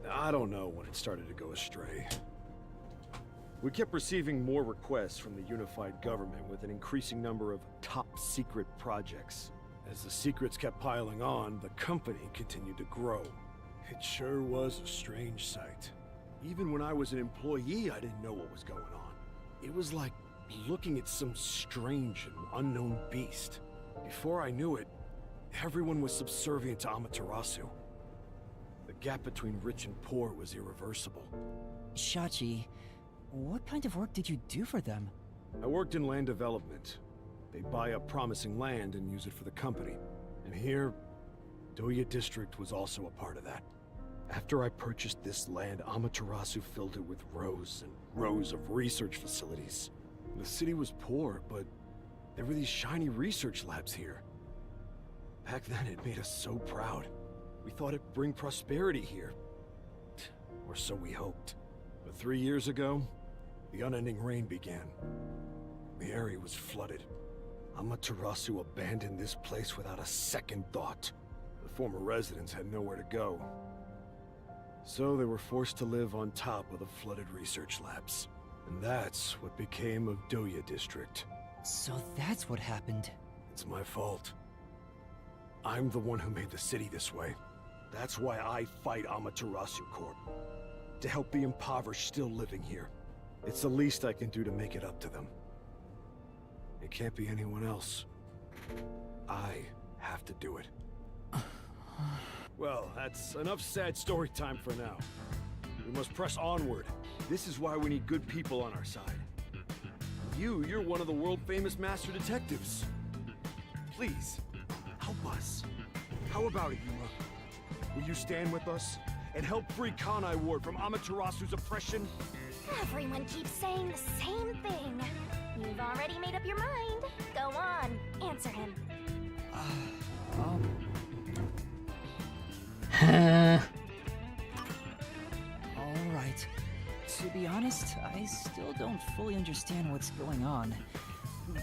I don't know when it started to go astray. We kept receiving more requests from the unified government with an increasing number of top-secret projects. As the secrets kept piling on, the company continued to grow. It sure was a strange sight. Even when I was an employee, I didn't know what was going on. It was like looking at some strange and unknown beast. Before I knew it, everyone was subservient to Amaterasu. The gap between rich and poor was irreversible. Shachi, what kind of work did you do for them? I worked in land development. They buy up promising land and use it for the company. And here, Doya District was also a part of that. After I purchased this land, Amaterasu filled it with rows and rows of research facilities. The city was poor, but there were these shiny research labs here. Back then, it made us so proud. We thought it'd bring prosperity here. Or so we hoped. But 3 years ago, the unending rain began. The area was flooded. Amaterasu abandoned this place without a second thought. The former residents had nowhere to go. So they were forced to live on top of the flooded research labs. And that's what became of Doya District. So that's what happened. It's my fault. I'm the one who made the city this way. That's why I fight Amaterasu Corp. To help the impoverished still living here. It's the least I can do to make it up to them. It can't be anyone else. I have to do it. Well, that's enough sad story time for now. We must press onward. This is why we need good people on our side. You're one of the world-famous master detectives. Please, help us. How about it, Yuma? Will you stand with us and help free Kanai Ward from Amaterasu's oppression? Everyone keeps saying the same thing. You've already made up your mind. Go on, answer him. Alright. To be honest, I still don't fully understand what's going on.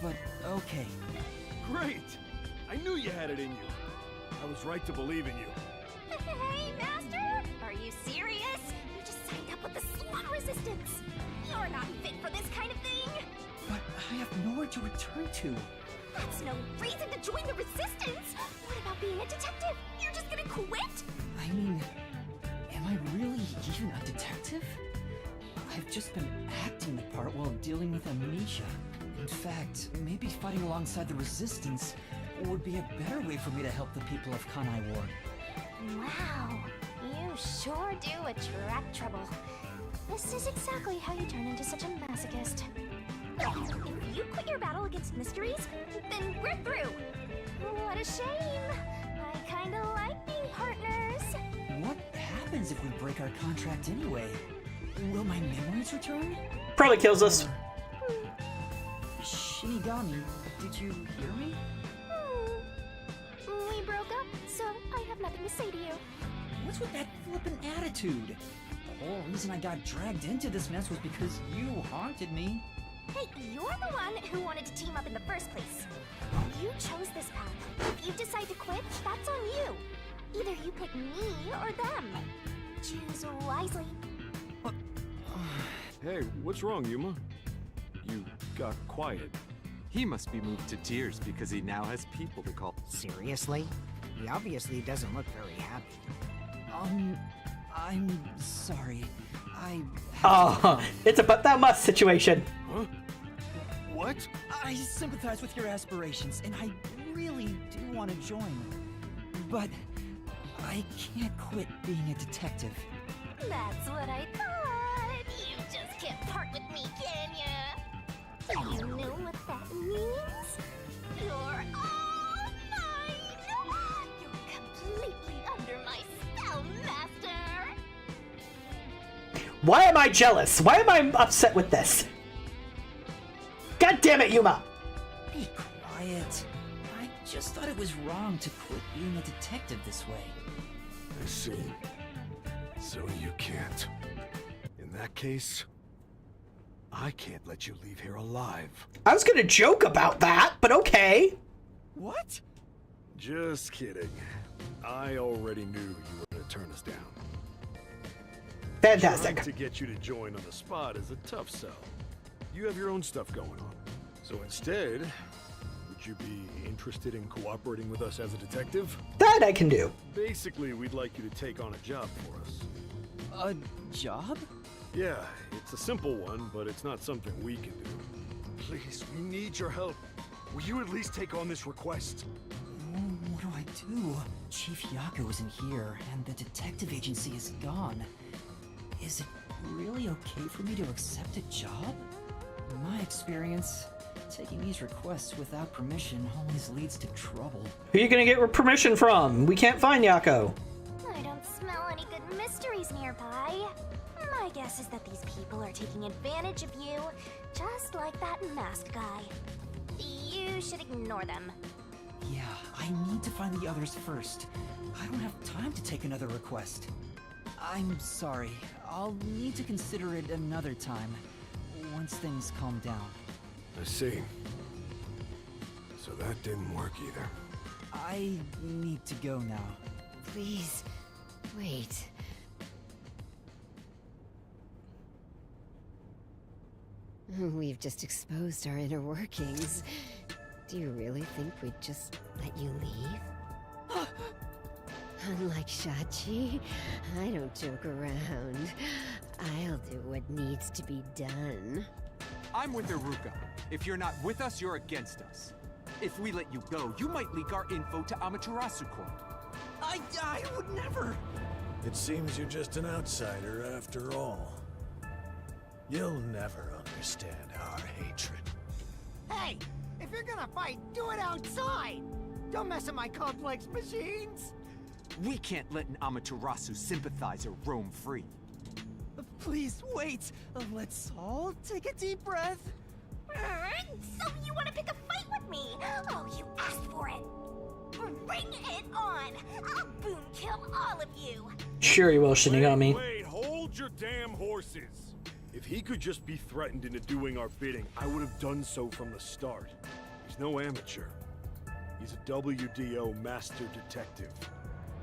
But okay. Great! I knew you had it in you. I was right to believe in you. Hey, Master! Are you serious? You just signed up with the SWAT resistance. You're not fit for this kind of thing. But I have nowhere to return to. That's no reason to join the resistance. What about being a detective? You're just gonna quit? I mean, am I really even a detective? I've just been acting the part while dealing with amnesia. In fact, maybe fighting alongside the resistance would be a better way for me to help the people of Kanai Ward. Wow, you sure do attract trouble. This is exactly how you turn into such a masochist. If you quit your battle against mysteries, then we're through. What a shame. I kinda like being partners. What happens if we break our contract anyway? Will my memories return? Probably kills us. Shinigami, did you hear me? We broke up, so I have nothing to say to you. What's with that flippant attitude? The whole reason I got dragged into this mess was because you haunted me. Hey, you're the one who wanted to team up in the first place. You chose this path. If you decide to quit, that's on you. Either you pick me or them. Choose wisely. Hey, what's wrong, Yuma? You got quiet. He must be moved to tears because he now has people to call. Seriously? He obviously doesn't look very happy. I'm sorry. Oh, it's a but thou must situation. Huh? What? I sympathize with your aspirations, and I really do want to join. But I can't quit being a detective. That's what I thought. You just can't part with me, can ya? Do you know what that means? You're all mine! You're completely under my spell, Master! Why am I jealous? Why am I upset with this? God damn it, Yuma! Be quiet. I just thought it was wrong to quit being a detective this way. I see. So you can't. In that case, I can't let you leave here alive. I was gonna joke about that, but okay. What? Just kidding. I already knew you were gonna turn us down. Fantastic. Trying to get you to join on the spot is a tough sell. You have your own stuff going on. So instead, would you be interested in cooperating with us as a detective? That I can do. Basically, we'd like you to take on a job for us. A job? Yeah, it's a simple one, but it's not something we can do. Please, we need your help. Will you at least take on this request? What do I do? Chief Yaku isn't here, and the detective agency is gone. Is it really okay for me to accept a job? In my experience, taking these requests without permission always leads to trouble. Who are you gonna get permission from? We can't find Yako. I don't smell any good mysteries nearby. My guess is that these people are taking advantage of you, just like that masked guy. You should ignore them. Yeah, I need to find the others first. I don't have time to take another request. I'm sorry. I'll need to consider it another time, once things calm down. I see. So that didn't work either. I need to go now. Please, wait. We've just exposed our inner workings. Do you really think we'd just let you leave? Unlike Shachi, I don't joke around. I'll do what needs to be done. I'm with Iruka. If you're not with us, you're against us. If we let you go, you might leak our info to Amaterasu Corp. I would never! It seems you're just an outsider after all. You'll never understand our hatred. Hey, if you're gonna fight, do it outside. Don't mess with my complex machines. We can't let an Amaterasu sympathizer roam free. Please wait. Let's all take a deep breath. So you want to pick a fight with me? Oh, you asked for it. Bring it on. I'll boom kill all of you. Sure you will, Shinigami. Wait, hold your damn horses. If he could just be threatened into doing our bidding, I would have done so from the start. He's no amateur. He's a WDO master detective.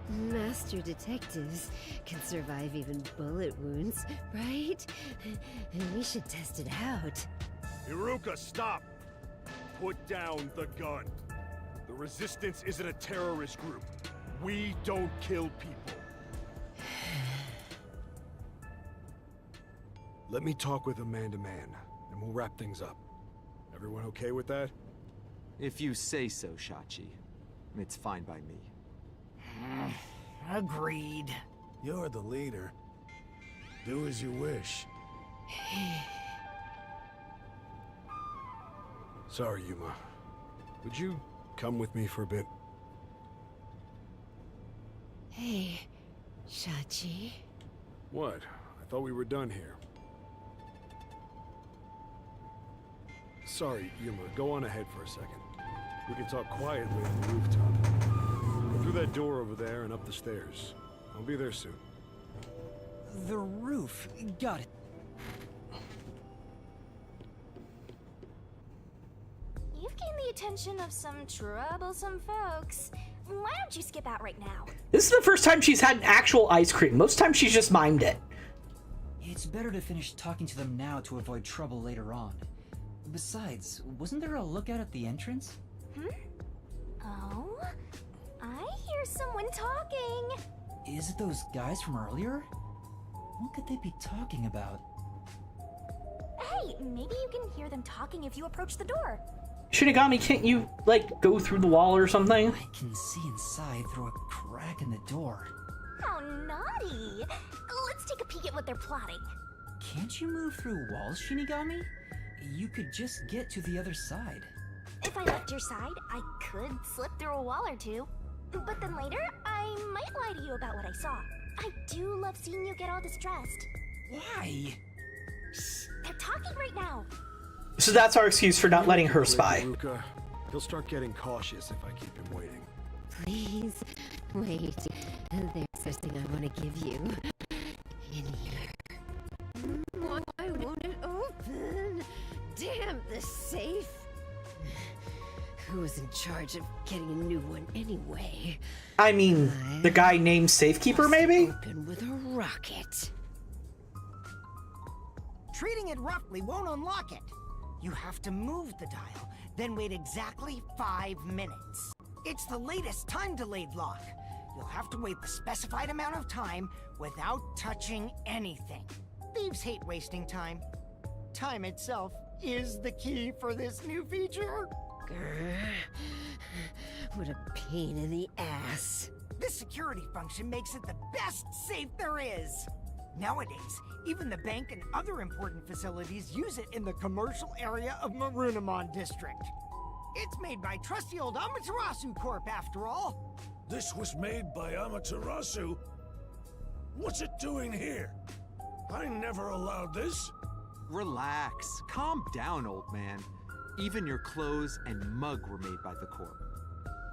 Master detectives can survive even bullet wounds, right? We should test it out. Iruka, stop! Put down the gun. The Resistance isn't a terrorist group. We don't kill people. Let me talk with Amanda Man, and we'll wrap things up. Everyone okay with that? If you say so, Shachi. It's fine by me. Agreed. You're the leader. Do as you wish. Sorry, Yuma. Would you come with me for a bit? Hey, Shachi. What? I thought we were done here. Sorry, Yuma. Go on ahead for a second. We can talk quietly on the rooftop. Go through that door over there and up the stairs. I'll be there soon. The roof. Got it. You've gained the attention of some troublesome folks. Why don't you skip out right now? This is the first time she's had an actual ice cream. Most times she's just mimed it. It's better to finish talking to them now to avoid trouble later on. Besides, wasn't there a lookout at the entrance? Oh? I hear someone talking. Is it those guys from earlier? What could they be talking about? Hey, maybe you can hear them talking if you approach the door. Shinigami, can't you, like, go through the wall or something? I can see inside through a crack in the door. How naughty! Let's take a peek at what they're plotting. Can't you move through walls, Shinigami? You could just get to the other side. If I left your side, I could slip through a wall or two. But then later, I might lie to you about what I saw. I do love seeing you get all distressed. Why? Shh, they're talking right now. So that's our excuse for not letting her spy. Iruka. He'll start getting cautious if I keep him waiting. Please, wait. There's something I want to give you. In here. Why won't it open? Damn, the safe. Who was in charge of getting a new one anyway? I mean, the guy named Safekeeper, maybe? Open with a rocket. Treating it roughly won't unlock it. You have to move the dial, then wait exactly 5 minutes. It's the latest time-delayed lock. You'll have to wait the specified amount of time without touching anything. Thieves hate wasting time. Time itself is the key for this new feature. Grr. What a pain in the ass. This security function makes it the best safe there is. Nowadays, even the bank and other important facilities use it in the commercial area of Marunimon District. It's made by trusty old Amaterasu Corp, after all. This was made by Amaterasu? What's it doing here? I never allowed this. Relax. Calm down, old man. Even your clothes and mug were made by the Corp.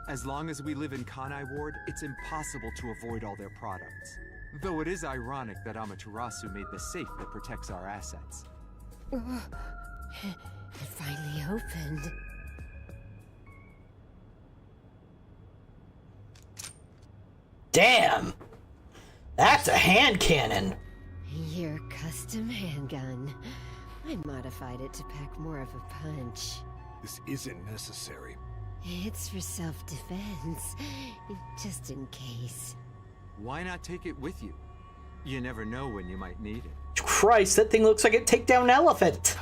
As long as we live in Kanai Ward, it's impossible to avoid all their products. Though it is ironic that Amaterasu made the safe that protects our assets. It finally opened. Damn! That's a hand cannon! Your custom handgun. I modified it to pack more of a punch. This isn't necessary. It's for self-defense, just in case. Why not take it with you? You never know when you might need it. Christ, that thing looks like it'd take down an elephant!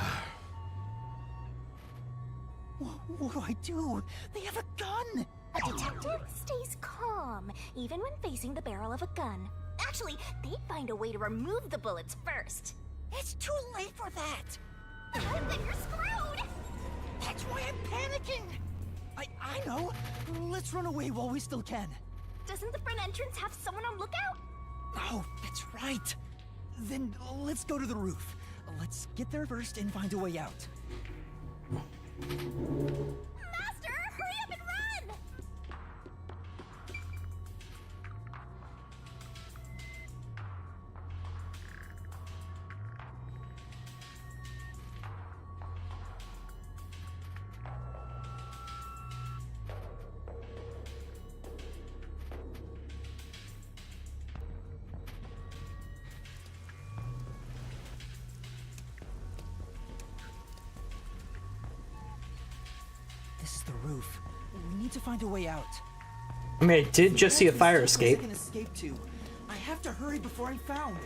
What do I do? They have a gun! A detective stays calm, even when facing the barrel of a gun. Actually, they'd find a way to remove the bullets first. It's too late for that! Then you're screwed! That's why I'm panicking! I know! Let's run away while we still can. Doesn't the front entrance have someone on lookout? Oh, that's right. Then let's go to the roof. Let's get there first and find a way out. Master, hurry up and run! This is the roof. We need to find a way out. I mean, I did just see a fire There's escape. I can escape to. I have to hurry before I'm found.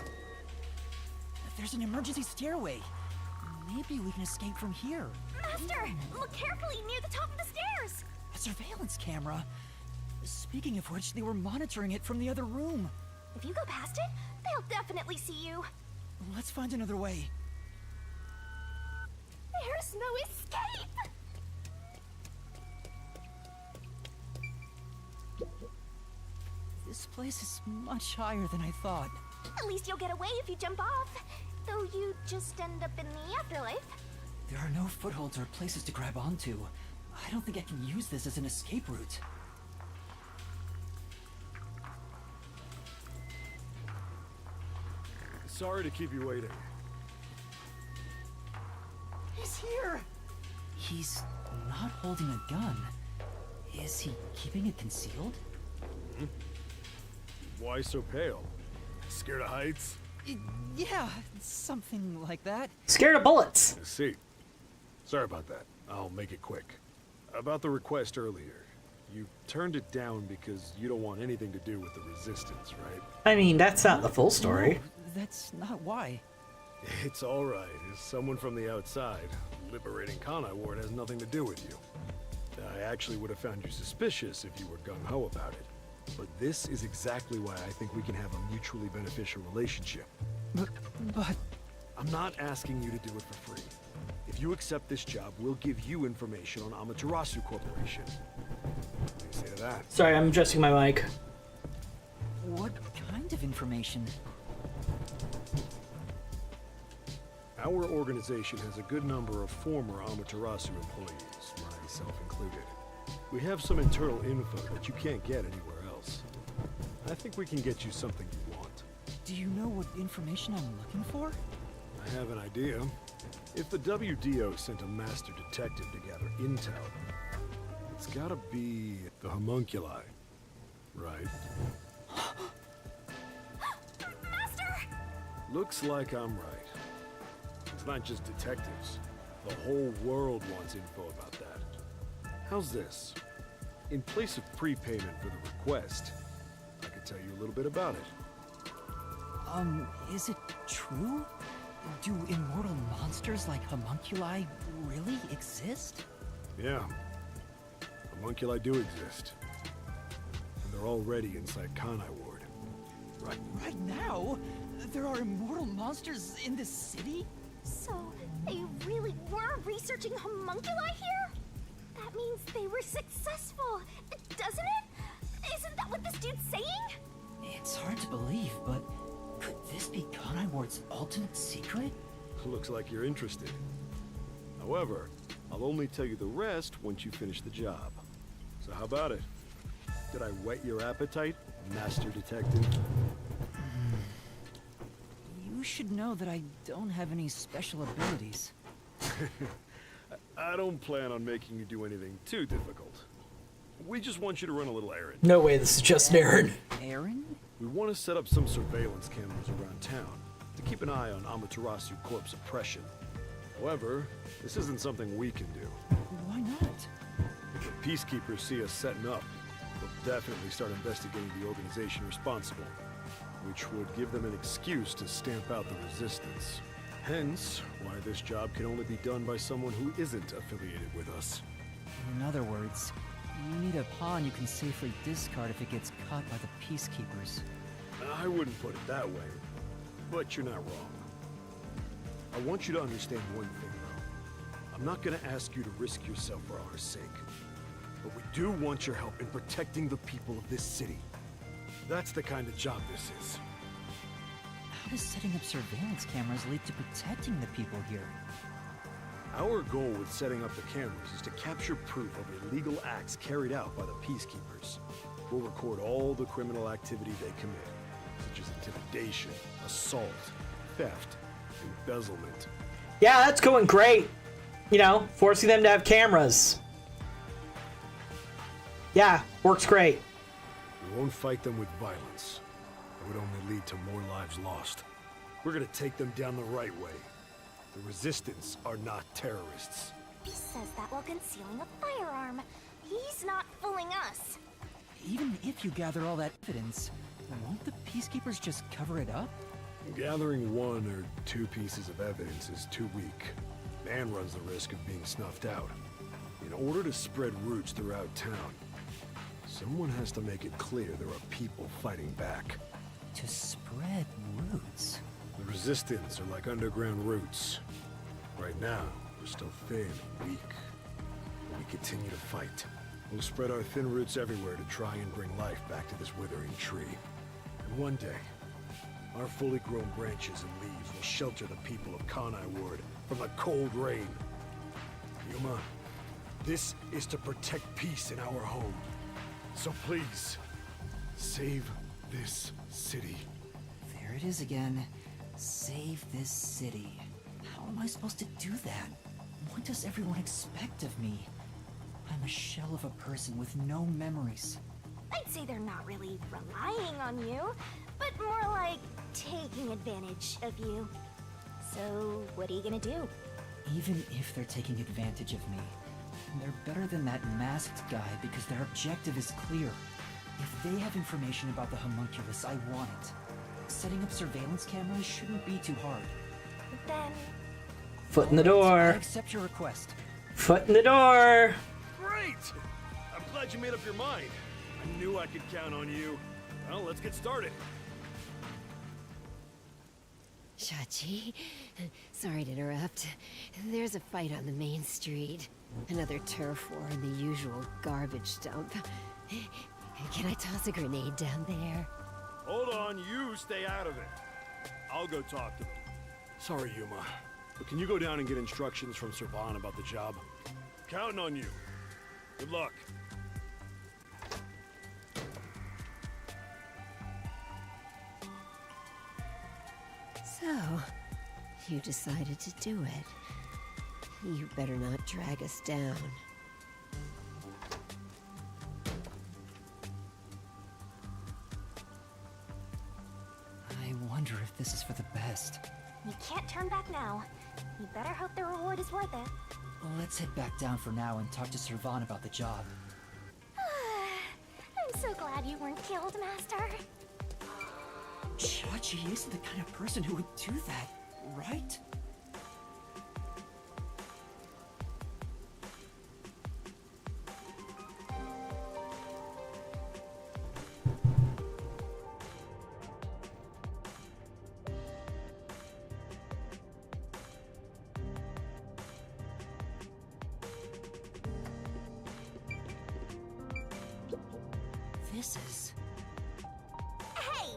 There's an emergency stairway. Maybe we can escape from here. Master, look carefully near the top of the stairs! A surveillance camera. Speaking of which, they were monitoring it from the other room. If you go past it, they'll definitely see you. Let's find another way. There's no escape! This place is much higher than I thought. At least you'll get away if you jump off. Though you just end up in the afterlife. There are no footholds or places to grab onto. I don't think I can use this as an escape route. Sorry to keep you waiting. He's here! He's not holding a gun. Is he keeping it concealed? Why so pale? Scared of heights? Yeah, something like that. Scared of bullets! I see. Sorry about that. I'll make it quick. About the request earlier. You turned it down because you don't want anything to do with the Resistance, right? I mean, that's not the full story. No, that's not why. It's alright. As someone from the outside, liberating Kanai Ward has nothing to do with you. I actually would have found you suspicious if you were gung-ho about it. But this is exactly why I think we can have a mutually beneficial relationship. But... I'm not asking you to do it for free. If you accept this job, we'll give you information on Amaterasu Corporation. What do you say to that? Sorry, I'm adjusting my mic. What kind of information? Our organization has a good number of former Amaterasu employees, myself included. We have some internal info that you can't get anywhere else. I think we can get you something you want. Do you know what information I'm looking for? I have an idea. If the WDO sent a master detective to gather intel, it's gotta be the homunculi, right? Master! Looks like I'm right. It's not just detectives. The whole world wants info about that. How's this? In place of prepayment for the request, I could tell you a little bit about it. Is it true? Do immortal monsters like homunculi really exist? Yeah. Homunculi do exist. And they're already inside Kanai Ward. Right now? There are immortal monsters in this city? So, they really were researching homunculi here? That means they were successful, doesn't it? Isn't that what this dude's saying? It's hard to believe, but could this be Conai Ward's ultimate secret? Looks like you're interested. However, I'll only tell you the rest once you finish the job. So how about it? Did I whet your appetite, Master Detective? You should know that I don't have any special abilities. I don't plan on making you do anything too difficult. We just want you to run a little errand. No way, this is just Aaron. Aaron? We want to set up some surveillance cameras around town to keep an eye on Amaterasu Corp's oppression. However, this isn't something we can do. Why not? If the peacekeepers see us setting up, they'll definitely start investigating the organization responsible, which would give them an excuse to stamp out the resistance. Hence, why this job can only be done by someone who isn't affiliated with us. In other words, you need a pawn you can safely discard if it gets caught by the peacekeepers. I wouldn't put it that way, but you're not wrong. I want you to understand one thing, though. I'm not gonna ask you to risk yourself for our sake, but we do want your help in protecting the people of this city. That's the kind of job this is. How does setting up surveillance cameras lead to protecting the people here? Our goal with setting up the cameras is to capture proof of illegal acts carried out by the peacekeepers. We'll record all the criminal activity they commit, such as intimidation, assault, theft, embezzlement. Yeah, that's going great. You know, forcing them to have cameras. Yeah, works great. We won't fight them with violence. It would only lead to more lives lost. We're gonna take them down the right way. The Resistance are not terrorists. He says that while concealing a firearm. He's not fooling us. Even if you gather all that evidence, won't the peacekeepers just cover it up? Gathering one or two pieces of evidence is too weak. Man runs the risk of being snuffed out. In order to spread roots throughout town, someone has to make it clear there are people fighting back. To spread roots? The Resistance are like underground roots. Right now, we're still thin and weak. But we continue to fight. We'll spread our thin roots everywhere to try and bring life back to this withering tree. And one day, our fully grown branches and leaves will shelter the people of Conai Ward from the cold rain. Yuma, this is to protect peace in our home. So please, save this city. There it is again. Save this city. How am I supposed to do that? What does everyone expect of me? I'm a shell of a person with no memories. I'd say they're not really relying on you, but more like taking advantage of you. So, what are you gonna do? Even if they're taking advantage of me, they're better than that masked guy because their objective is clear. If they have information about the homunculus, I want it. Setting up surveillance cameras shouldn't be too hard. Then... Foot in the I door. accept your request. Foot in the door. Great! I'm glad you made up your mind. I knew I could count on you. Well, let's get started. Shachi, sorry to interrupt. There's a fight on the main street. Another turf war in the usual garbage dump. Can I toss a grenade down there? Hold on, you stay out of it. I'll go talk to them. Sorry, Yuma, but can you go down and get instructions from Servan about the job? Counting on you. Good luck. So, you decided to do it. You better not drag us down. I wonder if this is for the best. You can't turn back now. You better hope the reward is worth it. Let's head back down for now and talk to Servan about the job. I'm so glad you weren't killed, Master. Chachi isn't the kind of person who would do that, right? this is... Hey!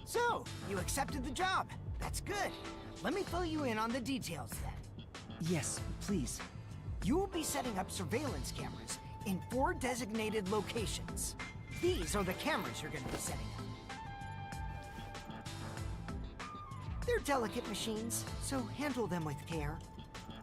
So, you accepted the job. That's good. Let me fill you in on the details then. Yes, please. You will be setting up surveillance cameras in 4 designated locations. These are the cameras you're going to be setting up. They're delicate machines, so handle them with care.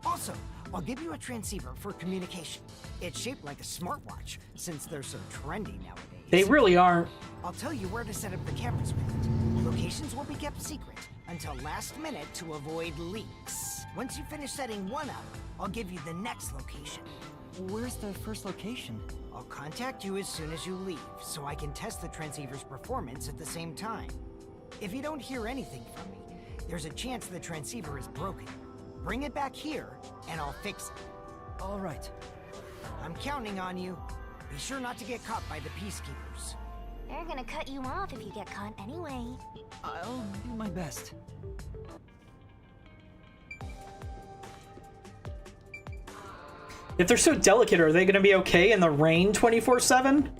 Also, I'll give you a transceiver for communication. It's shaped like a smartwatch, since they're so trendy nowadays. They really aren't. I'll tell you where to set up the cameras with it. Locations will be kept secret until last minute to avoid leaks. Once you finish setting one up, I'll give you the next location. Where's the first location? I'll contact you as soon as you leave, so I can test the transceiver's performance at the same time. If you don't hear anything from me, there's a chance the transceiver is broken. Bring it back here, and I'll fix it. All right. I'm counting on you. Be sure not to get caught by the peacekeepers. They're gonna cut you off if you get caught anyway. I'll do my best. If they're so delicate, are they going to be okay in the rain 24/7?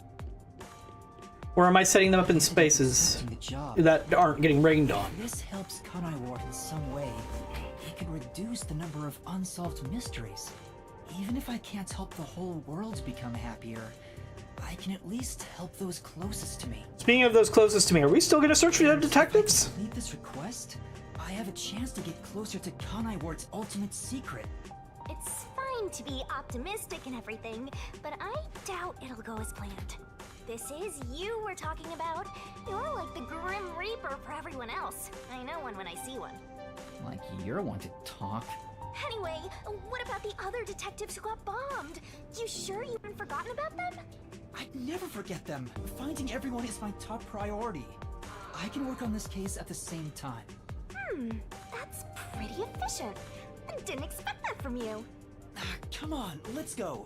Or am I setting them up in spaces The job. that aren't getting rained on? If this helps Kanai Ward in some way, it could reduce the number of unsolved mysteries. Even if I can't help the whole world become happier, I can at least help those closest to me. Speaking of those closest to me, are we still going to search for the detectives? If I complete this request, I have a chance to get closer to Kanai Ward's ultimate secret. It's fine to be optimistic and everything, but I doubt it'll go as planned. This is you we're talking about. You're like the Grim Reaper for everyone else. I know one when I see one. Like you're one to talk. Anyway, what about the other detectives who got bombed? You sure you haven't forgotten about them? I'd never forget them. Finding everyone is my top priority. I can work on this case at the same time. That's pretty efficient. I didn't expect that from you. Come on, let's go.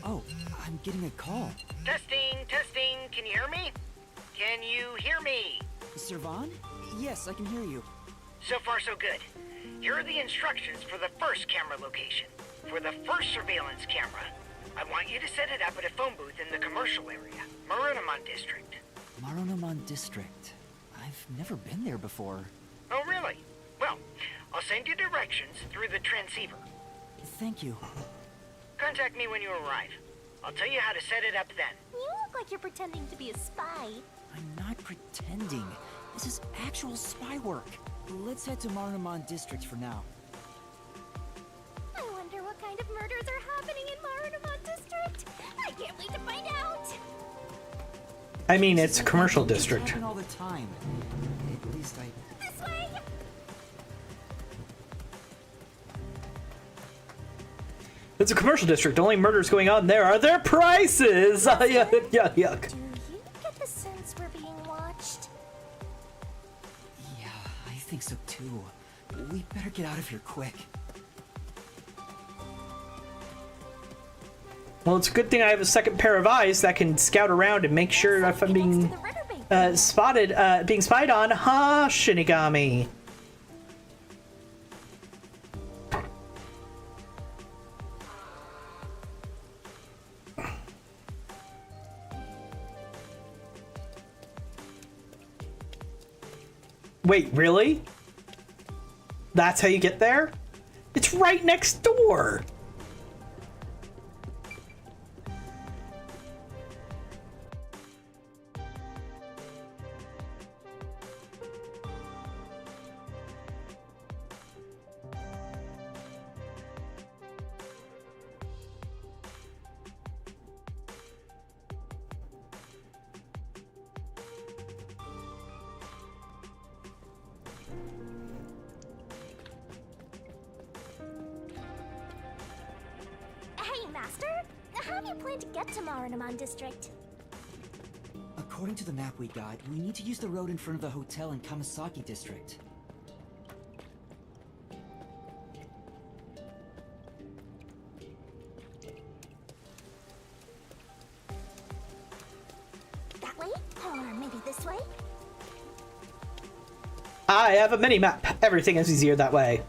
Oh, I'm getting a call. Testing, testing, can you hear me? Can you hear me? Servan? Yes, I can hear you. So far so good. Here are the instructions for the first camera location. For the first surveillance camera, I want you to set it up at a phone booth in the commercial area, Marunamon District. Marunamon District. I've never been there before. Oh really? Well, I'll send you directions through the transceiver. Thank you. Contact me when you arrive. I'll tell you how to set it up then. You look like you're pretending to be a spy. I'm not pretending. This is actual spy work. Let's head to Marunamon District for now. I wonder what kind of murders are happening in Marunamon District. I can't wait to find out. I mean, it's a commercial Things district. happen all the time. At least This way. It's a commercial district. The only murders going on there are their prices. Yuck, yuck, yuck. Do you get the sense we're being watched? Yeah, I think so too. We better get out of here quick. Well, it's a good thing I have a second pair of eyes that can scout around and make sure if I'm being spotted, being spied on. Ha, Shinigami. Wait, really? That's how you get there? It's right next door. going to get to Marunaman District? According to the map we got, we need to use the road in front of the hotel in Kamasaki District. That way? Or maybe this way? I have a mini-map. Everything is easier that way.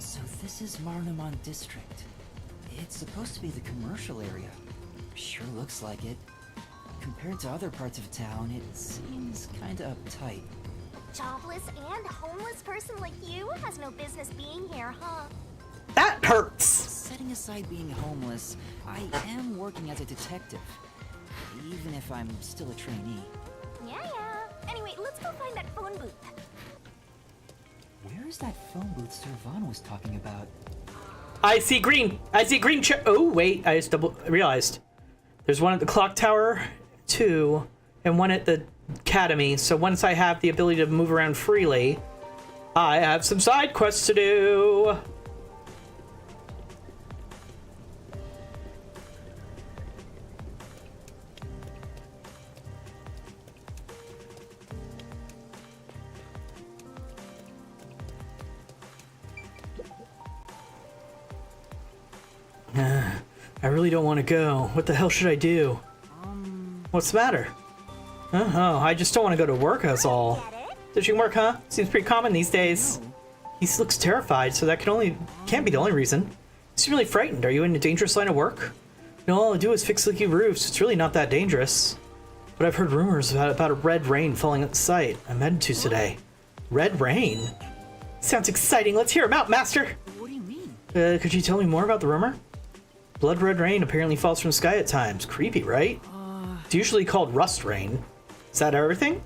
So this is Marunaman District. It's supposed to be the commercial area. Sure looks like it. Compared to other parts of town, it seems kinda uptight. Jobless and homeless person like you has no business being here, huh? That hurts! Setting aside being homeless, I am working as a detective. Even if I'm still a trainee. Yeah. Anyway, let's go find that phone booth. Where is that phone booth Servan was talking about? I see green! I see green chair. Oh, wait. I just realized. There's one at the clock tower, 2, and one at the academy. So once I have the ability to move around freely, I have some side quests to do. I really don't want to go. What the hell should I do? What's the matter? Oh, I just don't want to go to work, that's all. Ditching work, huh? Seems pretty common these days. He looks terrified, so that can't be the only reason. He's really frightened. Are you in a dangerous line of work? No, all I do is fix leaky roofs. It's really not that dangerous. But I've heard rumors about a red rain falling at the site I'm headed to today. Red rain? Sounds exciting. Let's hear him out, Master! What do you mean? Could you tell me more about the rumor? Blood red rain apparently falls from the sky at times. Creepy, right? It's usually called rust rain. Is that everything?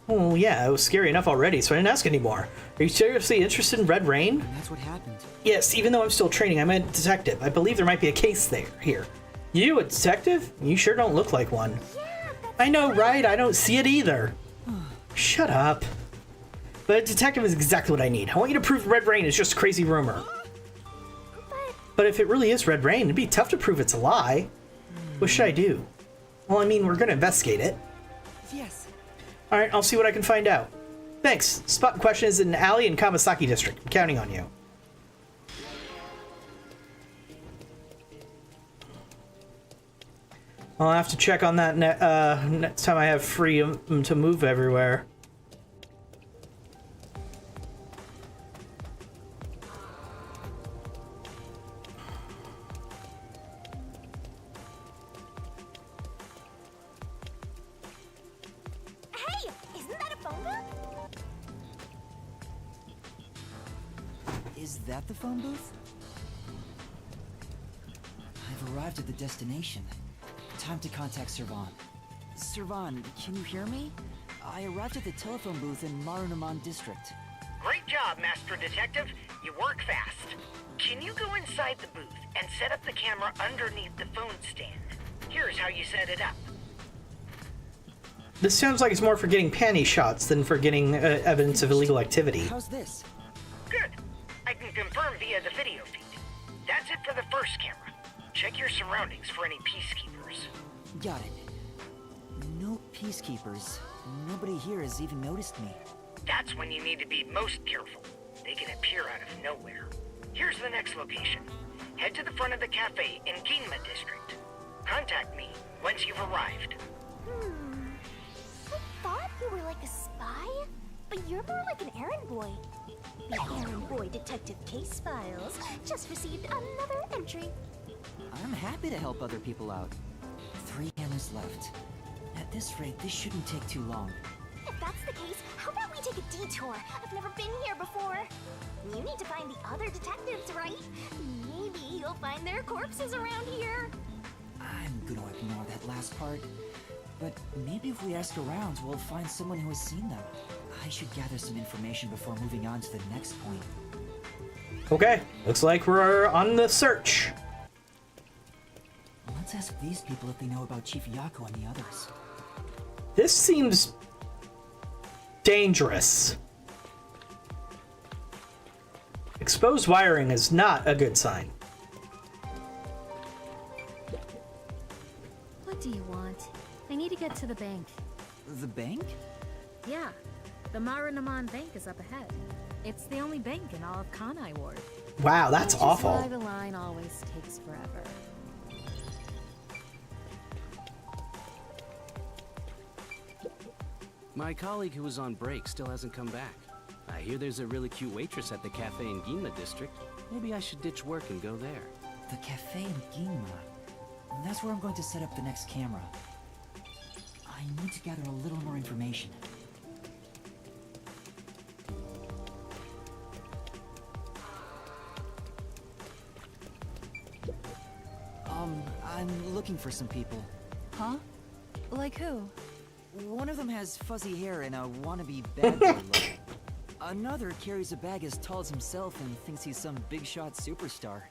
Oh, yeah, it was scary enough already, so I didn't ask anymore. Are you seriously interested in red rain? And that's what happened. Yes, even though I'm still training, I'm a detective. I believe there might be a case here. You, a detective? You sure don't look like one. Yeah, I know, right? I don't see it either. Shut up. But a detective is exactly what I need. I want you to prove red rain is just a crazy rumor. But if it really is red rain, it'd be tough to prove it's a lie. What should I do? Well, I mean, we're gonna investigate it. Yes. Alright, I'll see what I can find out. Thanks. Spot in question is in an alley in Kamasaki District. I'm counting on you. I'll have to check on that next time I have freedom to move everywhere. Hey, isn't that a phone booth? Is that the phone booth? I've arrived at the destination. Time to contact Servan. Servan, can you hear me? I arrived at the telephone booth in Marunaman District. Great job, Master Detective. You work fast. Can you go inside the booth and set up the camera underneath the phone stand? Here's how you set it up. This sounds like it's more for getting panty shots than for getting evidence of illegal activity. How's this? Good. I can confirm via the video feed. That's it for the first camera. Check your surroundings for any peacekeepers. Got it. No peacekeepers. Nobody here has even noticed me. That's when you need to be most careful. They can appear out of nowhere. Here's the next location. Head to the front of the cafe in Ginma District. Contact me once you've arrived. I thought you were like a spy, but you're more like an errand boy. The errand boy detective case files just received another entry. I'm happy to help other people out. 3 cameras left. At this rate, this shouldn't take too long. If that's the case, how about we take a detour. I've never been here before. You need to find the other detectives, right? Maybe you'll find their corpses around here. I'm gonna ignore that last part. But maybe if we ask around, we'll find someone who has seen them. I should gather some information before moving on to the next point. Okay, looks like we're on the search. Let's ask these people if they know about Chief Yako and the others. This seems dangerous. Exposed wiring is not a good sign. What do you want? I need to get to the bank. The bank? Yeah, the Marunamon Bank is up ahead. It's the only bank in all of Kanai Ward. Wow, that's Which is awful. why the line always takes forever. My colleague who was on break still hasn't come back. I hear there's a really cute waitress at the cafe in Ginma district. Maybe I should ditch work and go there. The cafe in Ginma. That's where I'm going to set up the next camera. I need to gather a little more information. I'm looking for some people. Huh? Like who? One of them has fuzzy hair and a wannabe bad boy look. Another carries a bag as tall as himself and thinks he's some big shot superstar.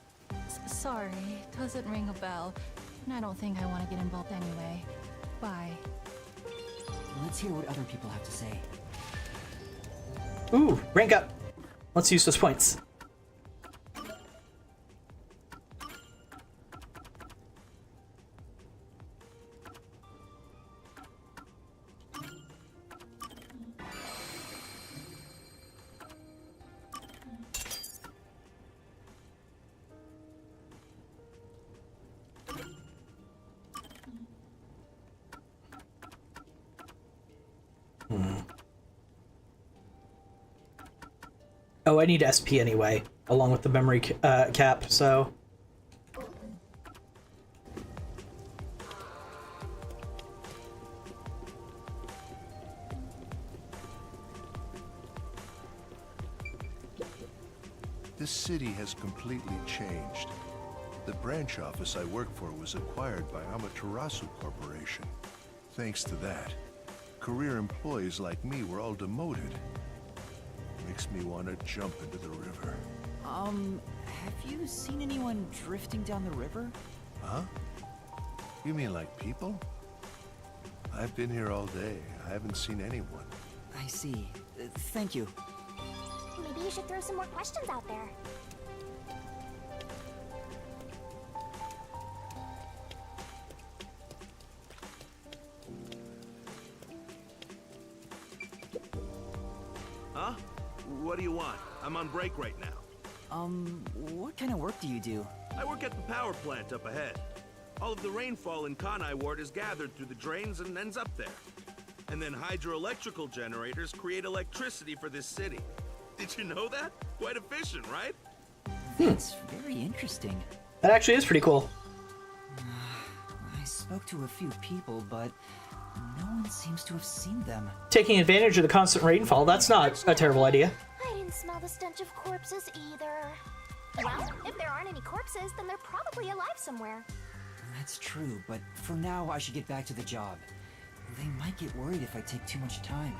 Sorry, doesn't ring a bell. And I don't think I want to get involved anyway. Bye. Let's hear what other people have to say. Ooh, rank up. Let's use those points. Oh, I need SP anyway, along with the memory cap, so... This city has completely changed. The branch office I work for was acquired by Amaterasu Corporation. Thanks to that, career employees like me were all demoted. Makes me want to jump into the river. Have you seen anyone drifting down the river? Huh? You mean like people? I've been here all day. I haven't seen anyone. I see. Thank you. Maybe you should throw some more questions out there. Huh? What do you want? I'm on break right now. What kind of work do you do? I work at the power plant up ahead. All of the rainfall in Kanai Ward is gathered through the drains and ends up there. And then hydroelectrical generators create electricity for this city. Did you know that? Quite efficient, right? That's very interesting. That actually is pretty cool. I spoke to a few people, but no one seems to have seen them. Taking advantage of the constant rainfall, that's not a terrible idea. I didn't smell the stench of corpses either. Well, if there aren't any corpses, then they're probably alive somewhere. That's true, but for now I should get back to the job. They might get worried if I take too much time.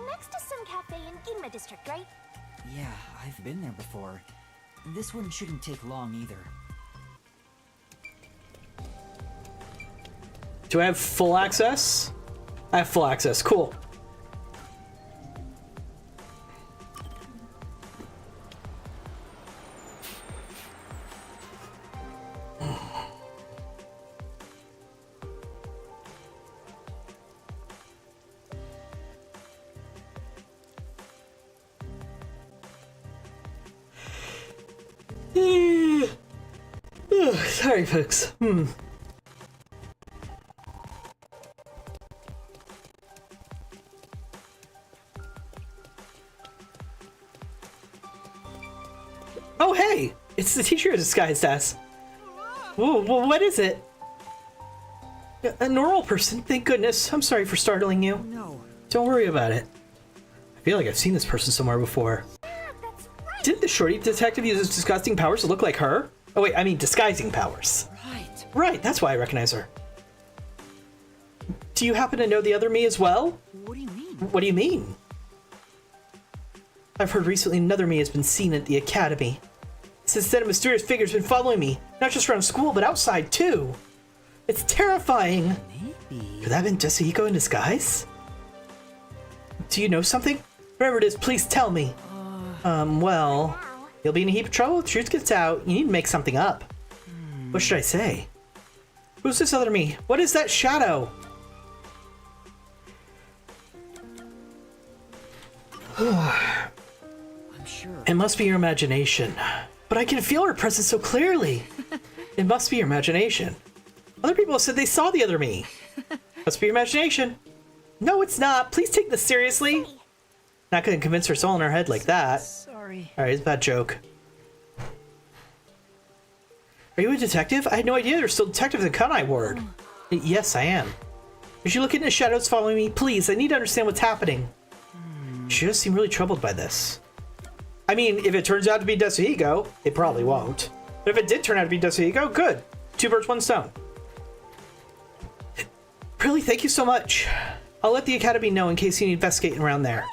Next to some cafe in Ginma district, right? Yeah, I've been there before. This one shouldn't take long either. Do I have full access? I have full access. Cool. Sorry, folks. Oh, hey! It's the teacher disguised as. Whoa, what is it? A normal person, thank goodness. I'm sorry for startling you. No. Don't worry about it. I feel like I've seen this person somewhere before. Didn't the shorty detective use his disgusting powers to look like her? Oh wait, I mean disguising powers. Right. Right, that's why I recognize her. Do you happen to know the other me as well? What do you mean? What do you mean? I've heard recently another me has been seen at the academy. Since then, a mysterious figure's been following me, not just around school, but outside too. It's terrifying. Maybe. Could that have been Yasuhiko in disguise? Do you know something? Whatever it is, please tell me. Well, you'll be in a heap of trouble if the truth gets out. You need to make something up. What should I say? Who's this other me? What is that shadow? I'm sure. It must be your imagination. But I can feel her presence so clearly. It must be your imagination. Other people have said they saw the other me. Must be your imagination. No, it's not. Please take this seriously. Not gonna convince her soul in her head like that. Sorry. Alright, it's a bad joke. Are you a detective? I had no idea there's still detectives in Kanai Ward. Yes, I am. As you look into the shadows following me, please, I need to understand what's happening. She does seem really troubled by this. I mean, if it turns out to be Yasuhiko, it probably won't. But if it did turn out to be Yasuhiko, good. 2 birds, 1 stone. Really, thank you so much. I'll let the Academy know in case you need investigating around there.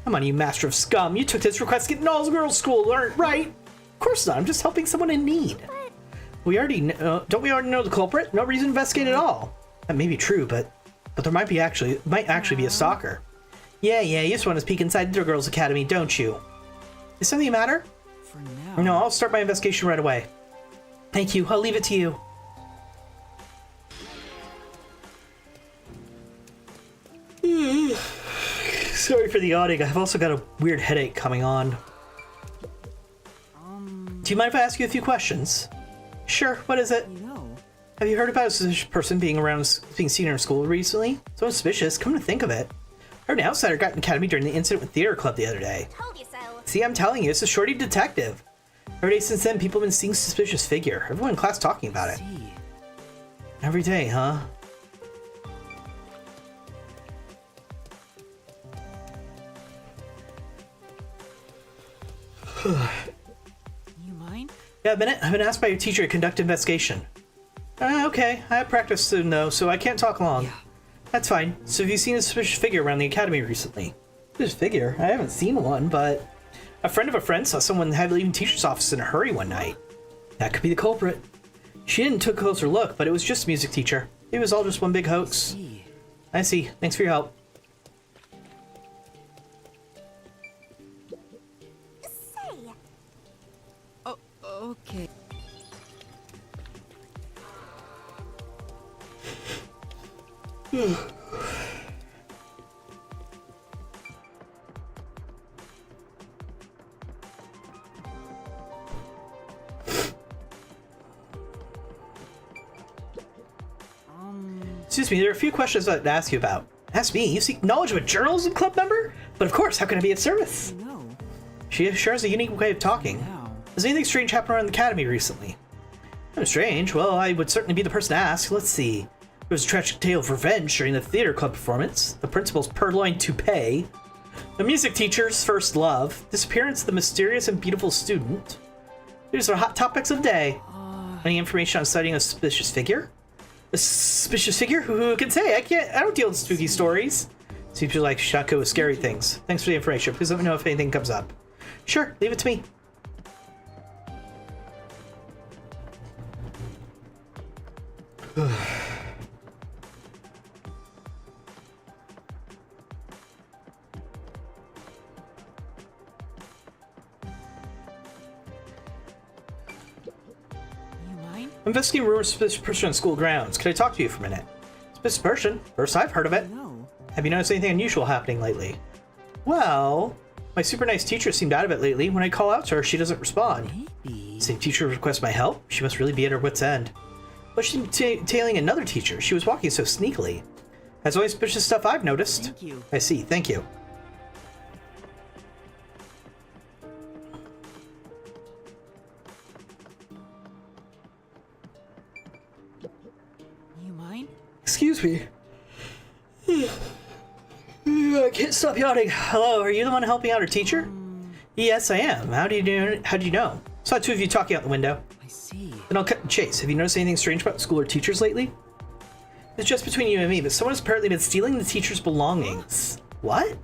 Come on, you master of scum. You took this request to get an all-girls school, right? Of course not. I'm just helping someone in need. We already know, don't we already know the culprit? No reason to investigate at all. That may be true, but there might actually be a stalker. Yeah, you just want to peek inside the girls' academy, don't you? Is something the matter? For now. No, I'll start my investigation right away. Thank you. I'll leave it to you. Sorry for the yawning. I've also got a weird headache coming on. Do you mind if I ask you a few questions? Sure. What is it? No. Have you heard about a suspicious person being seen in our school recently? So suspicious. Come to think of it. I heard an outsider got in academy during the incident with Theater Club the other day. Told you so. See, I'm telling you, it's a shorty detective. Every day since then, people have been seeing suspicious figure. Everyone in class talking about it. Every day, huh? You mind? Yeah, a minute. I've been asked by your teacher to conduct an investigation. Okay. I have practice soon, though, so I can't talk long. Yeah. That's fine. So have you seen a suspicious figure around the academy recently? Suspicious figure? I haven't seen one, but a friend of a friend saw someone heavily leaving teacher's office in a hurry one night. That could be the culprit. She didn't take a closer look, but it was just a music teacher. It was all just one big hoax. I see. Thanks for your help. Say, Oh, okay. Excuse me, there are a few questions I'd like to ask you about. Ask me? You seek knowledge of a journalism club member? But of course, how can I be of service? No. She sure has a unique way of talking. Now. Has anything strange happened around the academy recently? Oh, strange? Well, I would certainly be the person to ask. Let's see. There was a tragic tale of revenge during the theater club performance, the principal's purloined toupee, the music teacher's first love, disappearance of the mysterious and beautiful student. These are hot topics of the day. Any information on studying a suspicious figure? A suspicious figure? Who can say? I don't deal with spooky stories. Seems like Shako with scary things. Thanks for the information. Please let me know if anything comes up. Sure, leave it to me. I'm investigating rumors of suspicious person on school grounds. Can I talk to you for a minute? Suspicious person? First I've heard of it. No. Have you noticed anything unusual happening lately? Well, my super nice teacher seemed out of it lately. When I call out to her, she doesn't respond. Maybe. Same teacher requests my help? She must really be at her wit's end. But she's tailing another teacher. She was walking so sneakily. That's only suspicious stuff I've noticed. Thank you. I see. Thank you. You mind? Excuse me. I can't Alright, stop yawning. Hello, are you the one helping out her teacher? Yes, I am. How do you know? Saw two of you talking out the window. I see. Then I'll cut and chase. Have you noticed anything strange about school or teachers lately? It's just between you and me, but someone has apparently been stealing the teacher's belongings. What?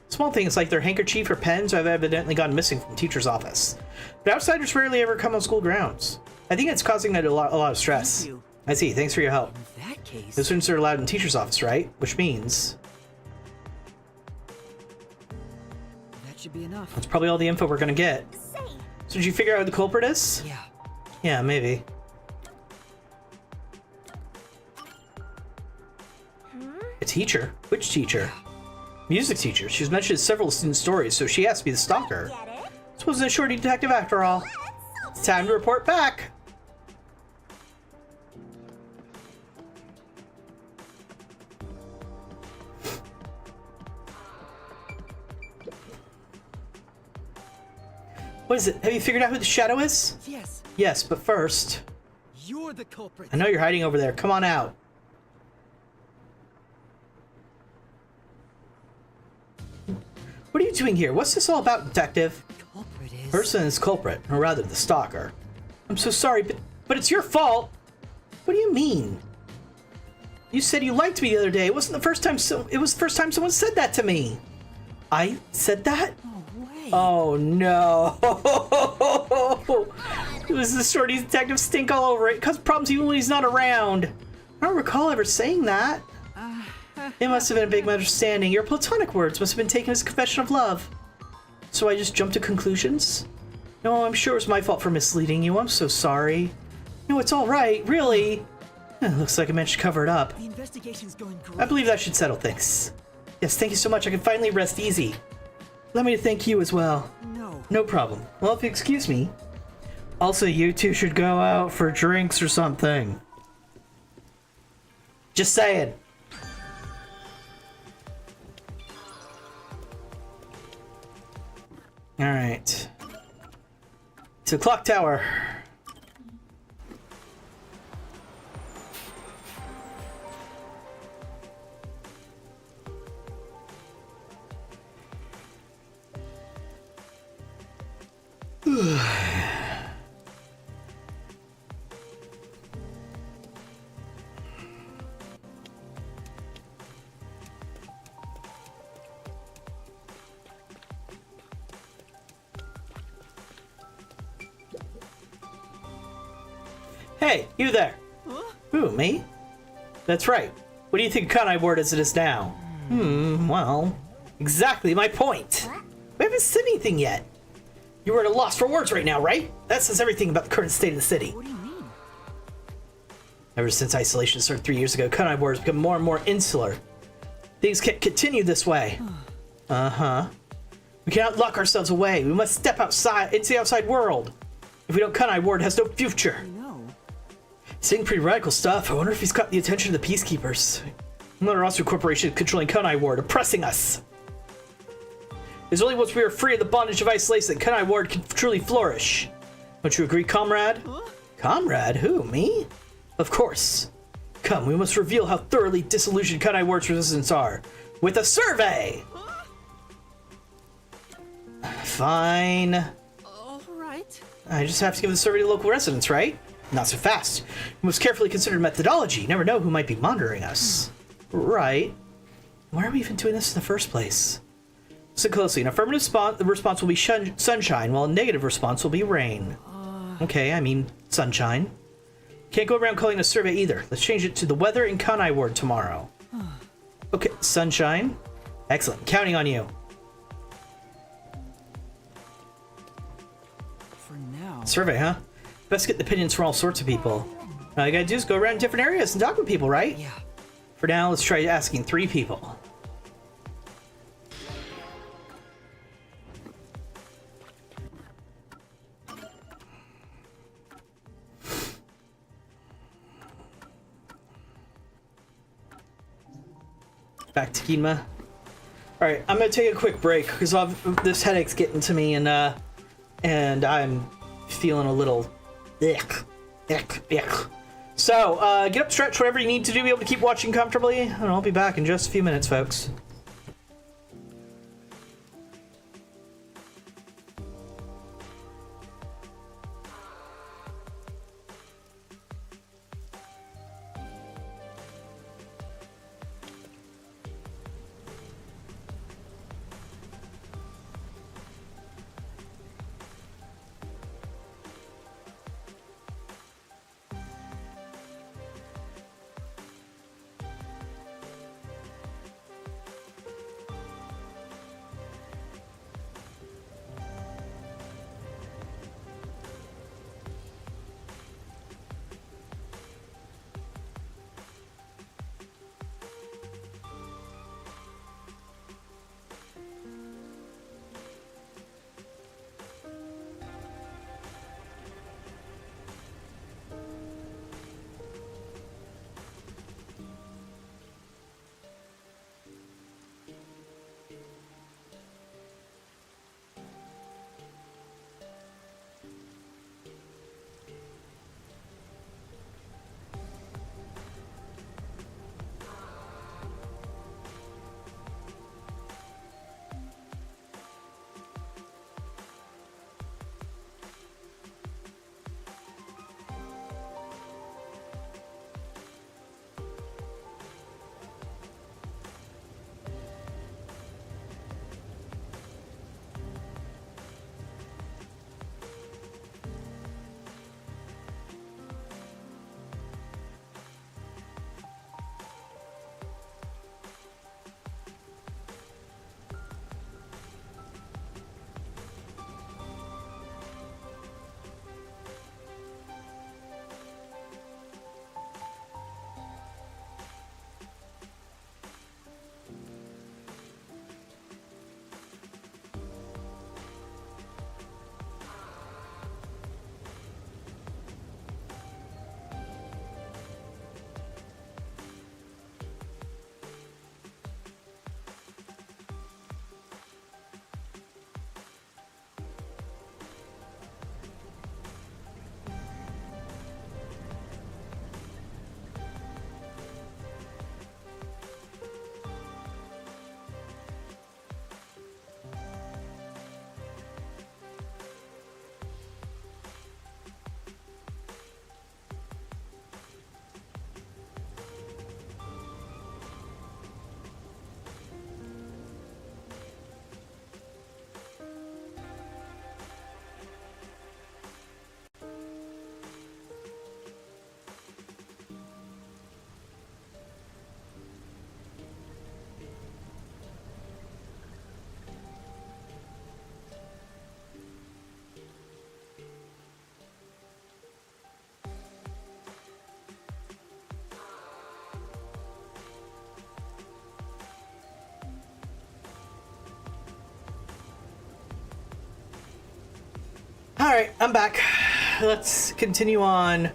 Small things like their handkerchief or pens have evidently gone missing from the teacher's office. But outsiders rarely ever come on school grounds. I think it's causing a lot of stress. Thank you. I see. Thanks for your help. In that case... The students are allowed in the teacher's office, right? Which means... that should be enough. that's probably all the info we're gonna get. So did you figure out who the culprit is? Yeah. Yeah, maybe. A teacher? Which teacher? Music teacher. She's mentioned several student stories, so she has to be the stalker. This wasn't a shorty detective after all. It's time to report back. What is it? Have you figured out who the shadow is? Yes. Yes, but first... you're the culprit. I know you're hiding over there. Come on out. What are you doing here? What's this all about, detective? Culprit is... Person is culprit, or rather the stalker. I'm so sorry, but it's your fault. What do you mean? You said you liked me the other day. It wasn't the first time it was the first time someone said that to me. I said that? Oh no! It was the shorty detective stink all over it. Cause problems even when he's not around. I don't recall ever saying that. It must have been a big misunderstanding. Your platonic words must have been taken as a confession of love. So I just jumped to conclusions? No, I'm sure it was my fault for misleading you. I'm so sorry. No, it's all right. Really? Looks like I managed to cover it up. The investigation's going great. I believe that should settle things. Yes, thank you so much. I can finally rest easy. Let me thank you as well. No. No problem. Well, if you excuse me. Also, you two should go out for drinks or something. Just saying. Alright. To the clock tower. Hey, you there. Huh? Who, me? That's right. What do you think Kanai Ward as it is now? Well, exactly my point. We haven't said anything yet. You are at a loss for words right now, right? That says everything about the current state of the city. What do you mean? Ever since isolation started 3 years ago, Kanai Ward has become more and more insular. Things can't continue this way. Uh-huh. We cannot lock ourselves away. We must step outside into the outside world. If we don't, Kanai Ward has no future. Saying pretty radical stuff. I wonder if he's got the attention of the peacekeepers. Amaterasu Corporation controlling Kanai Ward, oppressing us. It's only once we are free of the bondage of isolation that Kanai Ward can truly flourish. Don't you agree, comrade? Huh? Comrade? Who, me? Of course. Come, we must reveal how thoroughly disillusioned Kanai Ward's resistance are. With a survey! Huh? Fine. All right. I just have to give the survey to local residents, right? Not so fast. We must carefully consider methodology. You never know who might be monitoring us. Right. Why are we even doing this in the first place? Listen closely. An affirmative response will be sunshine, while a negative response will be rain. Okay, I mean sunshine. Can't go around calling a survey either. Let's change it to the weather in Kanai Ward tomorrow. Okay, sunshine. Excellent. Counting on you. For now. Survey, huh? Best get the opinions from all sorts of people. All you gotta do is go around different areas and talk with people, right? Yeah. For now, let's try asking 3 people. Back to Ginma. Alright, I'm gonna take a quick break because this headache's getting to me and I'm feeling a little So, get up, stretch, whatever you need to do to be able to keep watching comfortably, and I'll be back in just a few minutes, folks. Alright, I'm back. Let's continue on.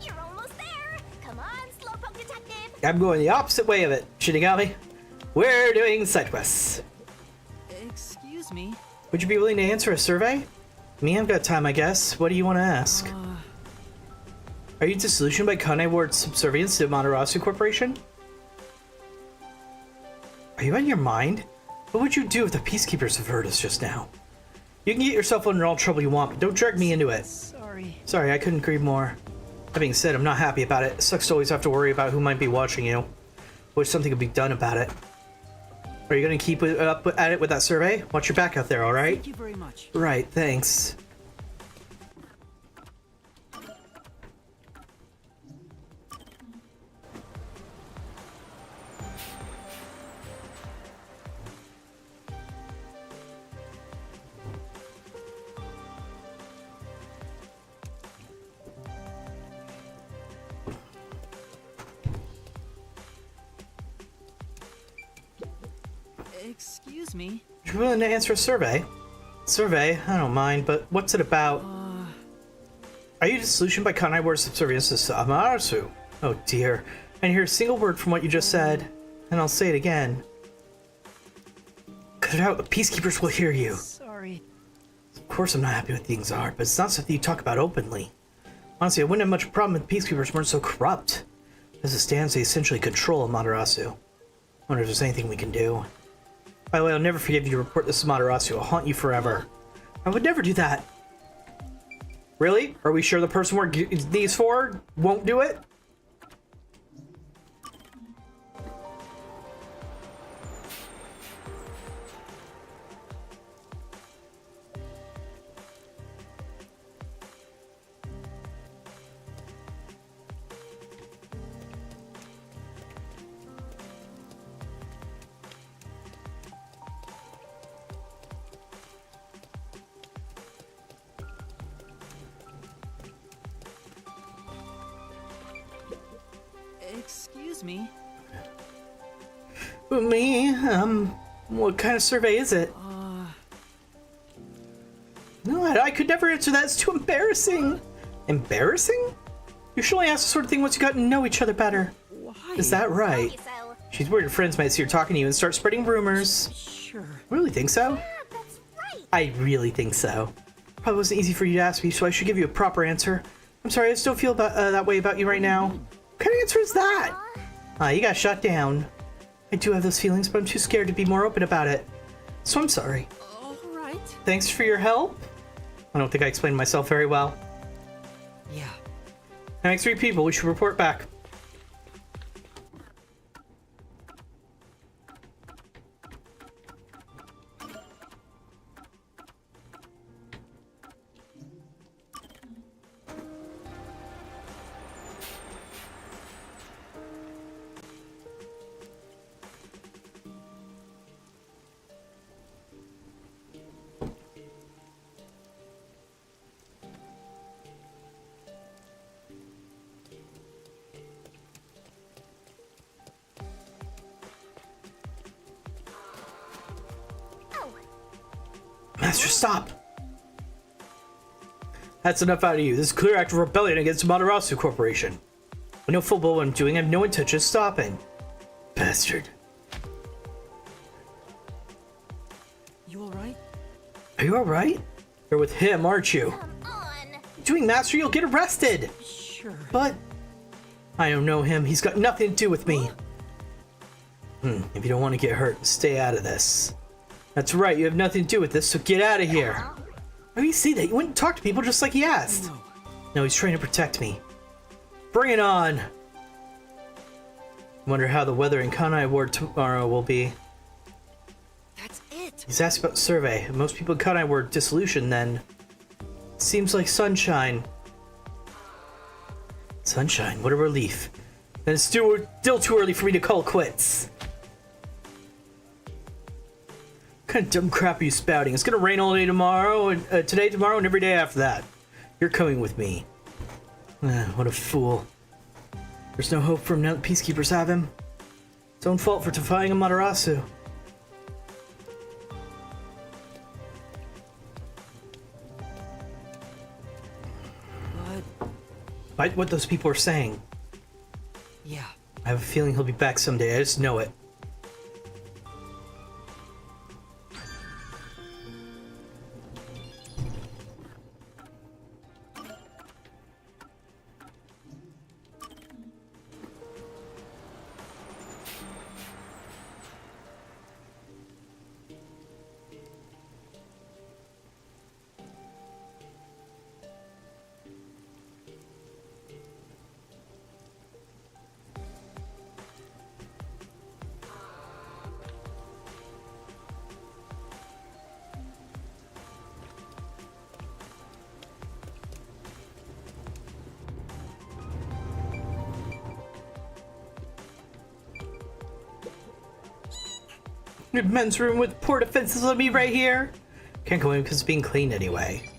You're almost there. Come on, Slowpoke Detective. I'm going the opposite way of it, Shinigami. We're doing side quests. Excuse me. Would you be willing to answer a survey? Me, I've got time, I guess. What do you want to ask? Are you disillusioned by Kanai Ward's subservience to Amaterasu Corporation? Are you out of your mind? What would you do if the Peacekeepers have heard us just now? You can get yourself under all trouble you want, but don't drag me into it. Sorry, I couldn't agree more. That being said, I'm not happy about it. It sucks to always have to worry about who might be watching you. Wish something could be done about it. Are you going to keep up at it with that survey? Watch your back out there, alright? Thank you very much. Right, thanks. Excuse me. You're willing to answer a survey? Survey? I don't mind, but what's it about? Are you disillusioned by Kanai Ward's subservience to Amaterasu? Oh dear. I didn't hear a single word from what you just said. And I'll say it again. Cut it out, the Peacekeepers will hear you. Sorry. Of course I'm not happy with things are, but it's not something you talk about openly. Honestly, I wouldn't have much problem if the Peacekeepers weren't so corrupt. As it stands, they essentially control Amaterasu. Wonder if there's anything we can do. By the way, I'll never forgive you to report this to Amaterasu. I'll haunt you forever. I would never do that. Really? Are we sure the person we're these for won't do it? Excuse me. Me? What kind of survey is it? No, I could never answer that. It's too embarrassing. Embarrassing? You should only ask the sort of thing once you got to know each other better. Why? Is that right? She's worried her friends might see her talking to you and start spreading rumors. Sure. Really think so? Yeah, that's right. I really think so. Probably wasn't easy for you to ask me, so I should give you a proper answer. I'm sorry, I just don't feel that way about you right now. What kind of answer is that? You got shut down. I do have those feelings, but I'm too scared to be more open about it. So I'm sorry. All right. Thanks for your help. I don't think I explained myself very well. Yeah. Next 3 people, we should report back. Master, stop! That's enough out of you. This is a clear act of rebellion against Amaterasu Corporation. I know full well what I'm doing. I have no intention of stopping. Bastard. You alright? Are you alright? You're with him, aren't you? Come on. Doing, Master, you'll get arrested! Sure. But I don't know him. He's got nothing to do with me. If you don't want to get hurt, stay out of this. That's right, you have nothing to do with this, so get out of here. Oh, you see that? You went and talked to people just like he asked. No, he's trying to protect me. Bring it on! Wonder how the weather in Kanai Ward tomorrow will be. That's it! He's asked about the survey. Most people in Kanai were disillusioned then. Seems like sunshine. Sunshine, what a relief. Then it's still too early for me to call quits. What kind of dumb crap are you spouting? It's gonna rain all day tomorrow, and today, tomorrow, and every day after that. You're coming with me. What a fool. There's no hope for him now that peacekeepers have him. Its own fault for defying Amaterasu. What those people are saying. Yeah. I have a feeling he'll be back someday. I just know it. Men's room with poor defenses on me right here. Can't go in because it's being cleaned anyway.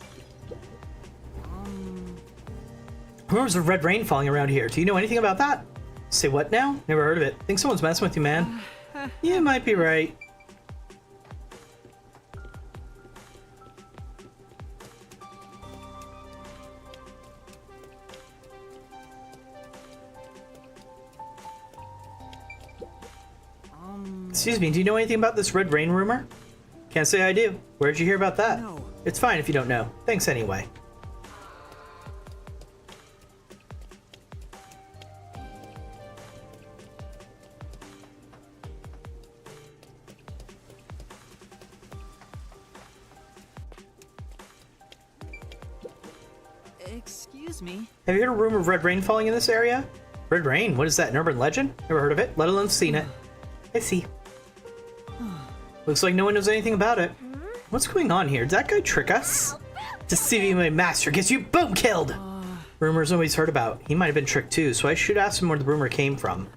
Rumors of red rain falling around here. Do you know anything about that? Say what now? Never heard of it. Think someone's messing with you, man. You might be right. Excuse me, do you know anything about this red rain rumor? Can't say I do. Where'd you hear about that? No. It's fine if you don't know. Thanks anyway. Excuse me. Have you heard a rumor of red rain falling in this area? Red rain? What is that, an urban legend? Never heard of it, let alone seen it. I see. Looks like no one knows anything about it. What's going on here? Did that guy trick us? Deceiving my master gets you boom killed! Rumors always heard about. He might have been tricked too, so I should ask him where the rumor came from.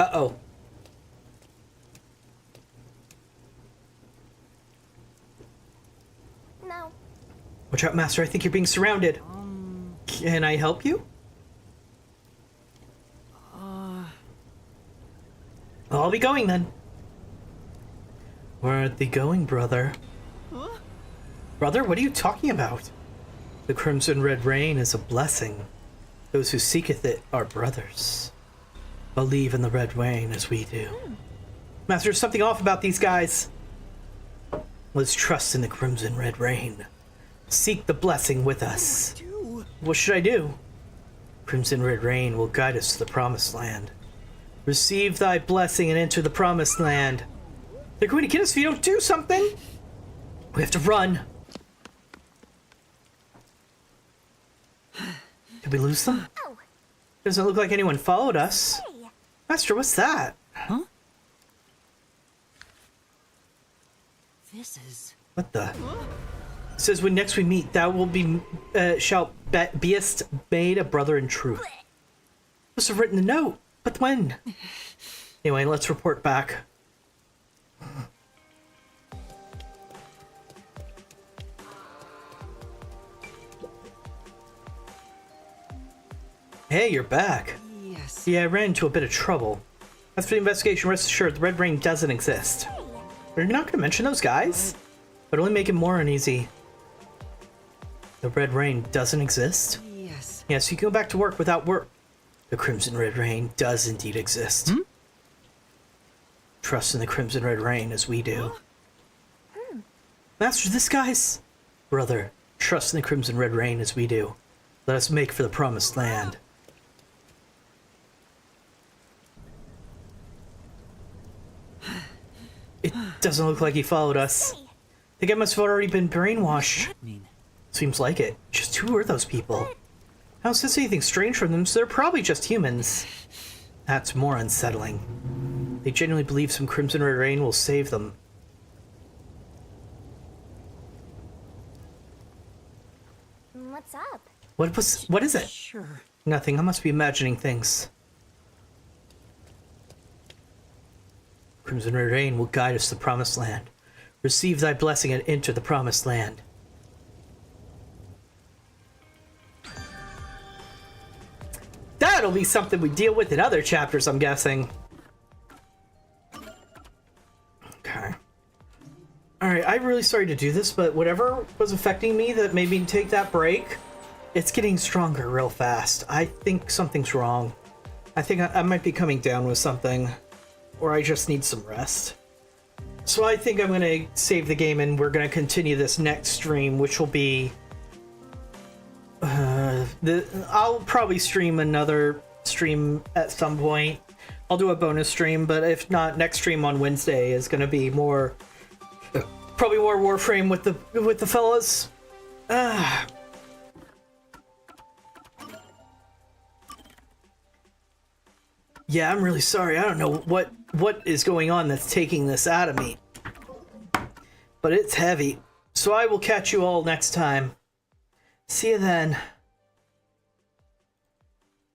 Uh-oh. No. Watch out, Master. I think you're being surrounded. Can I help you? I'll be going then. Where are they going, brother? Brother, what are you talking about? The crimson red rain is a blessing. Those who seeketh it are brothers. Believe in the red rain as we do. Master, there's something off about these guys. Let's trust in the crimson red rain. Seek the blessing with us. What should I do? Crimson red rain will guide us to the promised land. Receive thy blessing and enter the promised land. They're going to get us if you don't do something. We have to run. Did we lose them? Doesn't look like anyone followed us. Master, what's that? Huh? This is... What the? It says when next we meet, thou will be, beest made a brother in truth. Must have written a note, but when? Anyway, let's report back. Hey, you're back. Yes. Yeah, I ran into a bit of trouble. As for the investigation, rest assured, the red rain doesn't exist. Are you not going to mention those guys? But only make it more uneasy. The red rain doesn't exist? Yes. Yes, you can go back to work without work. The crimson red rain does indeed exist. Trust in the crimson red rain as we do. Master, this guy's... Brother, trust in the crimson red rain as we do. Let us make for the promised land. It doesn't look like he followed us. I think I must have already been brainwashed. Seems like it. Just who are those people? I don't sense anything strange from them, so they're probably just humans. That's more unsettling. They genuinely believe some Crimson Red Rain will save them. What's up? What is it? Sure. Nothing. I must be imagining things. Crimson Red Rain will guide us to the Promised Land. Receive thy blessing and enter the Promised Land. That'll be something we deal with in other chapters, I'm guessing. Okay. Alright, I'm really sorry to do this, but whatever was affecting me that made me take that break, it's getting stronger real fast. I think something's wrong. I think I might be coming down with something, or I just need some rest. So I think I'm going to save the game and we're going to continue this next stream, which will be... I'll probably stream another stream at some point. I'll do a bonus stream, but if not, next stream on Wednesday is going to be more... probably more Warframe with the fellas. Yeah, I'm really sorry. I don't know what is going on that's taking this out of me. But it's heavy. So I will catch you all next time. See you then.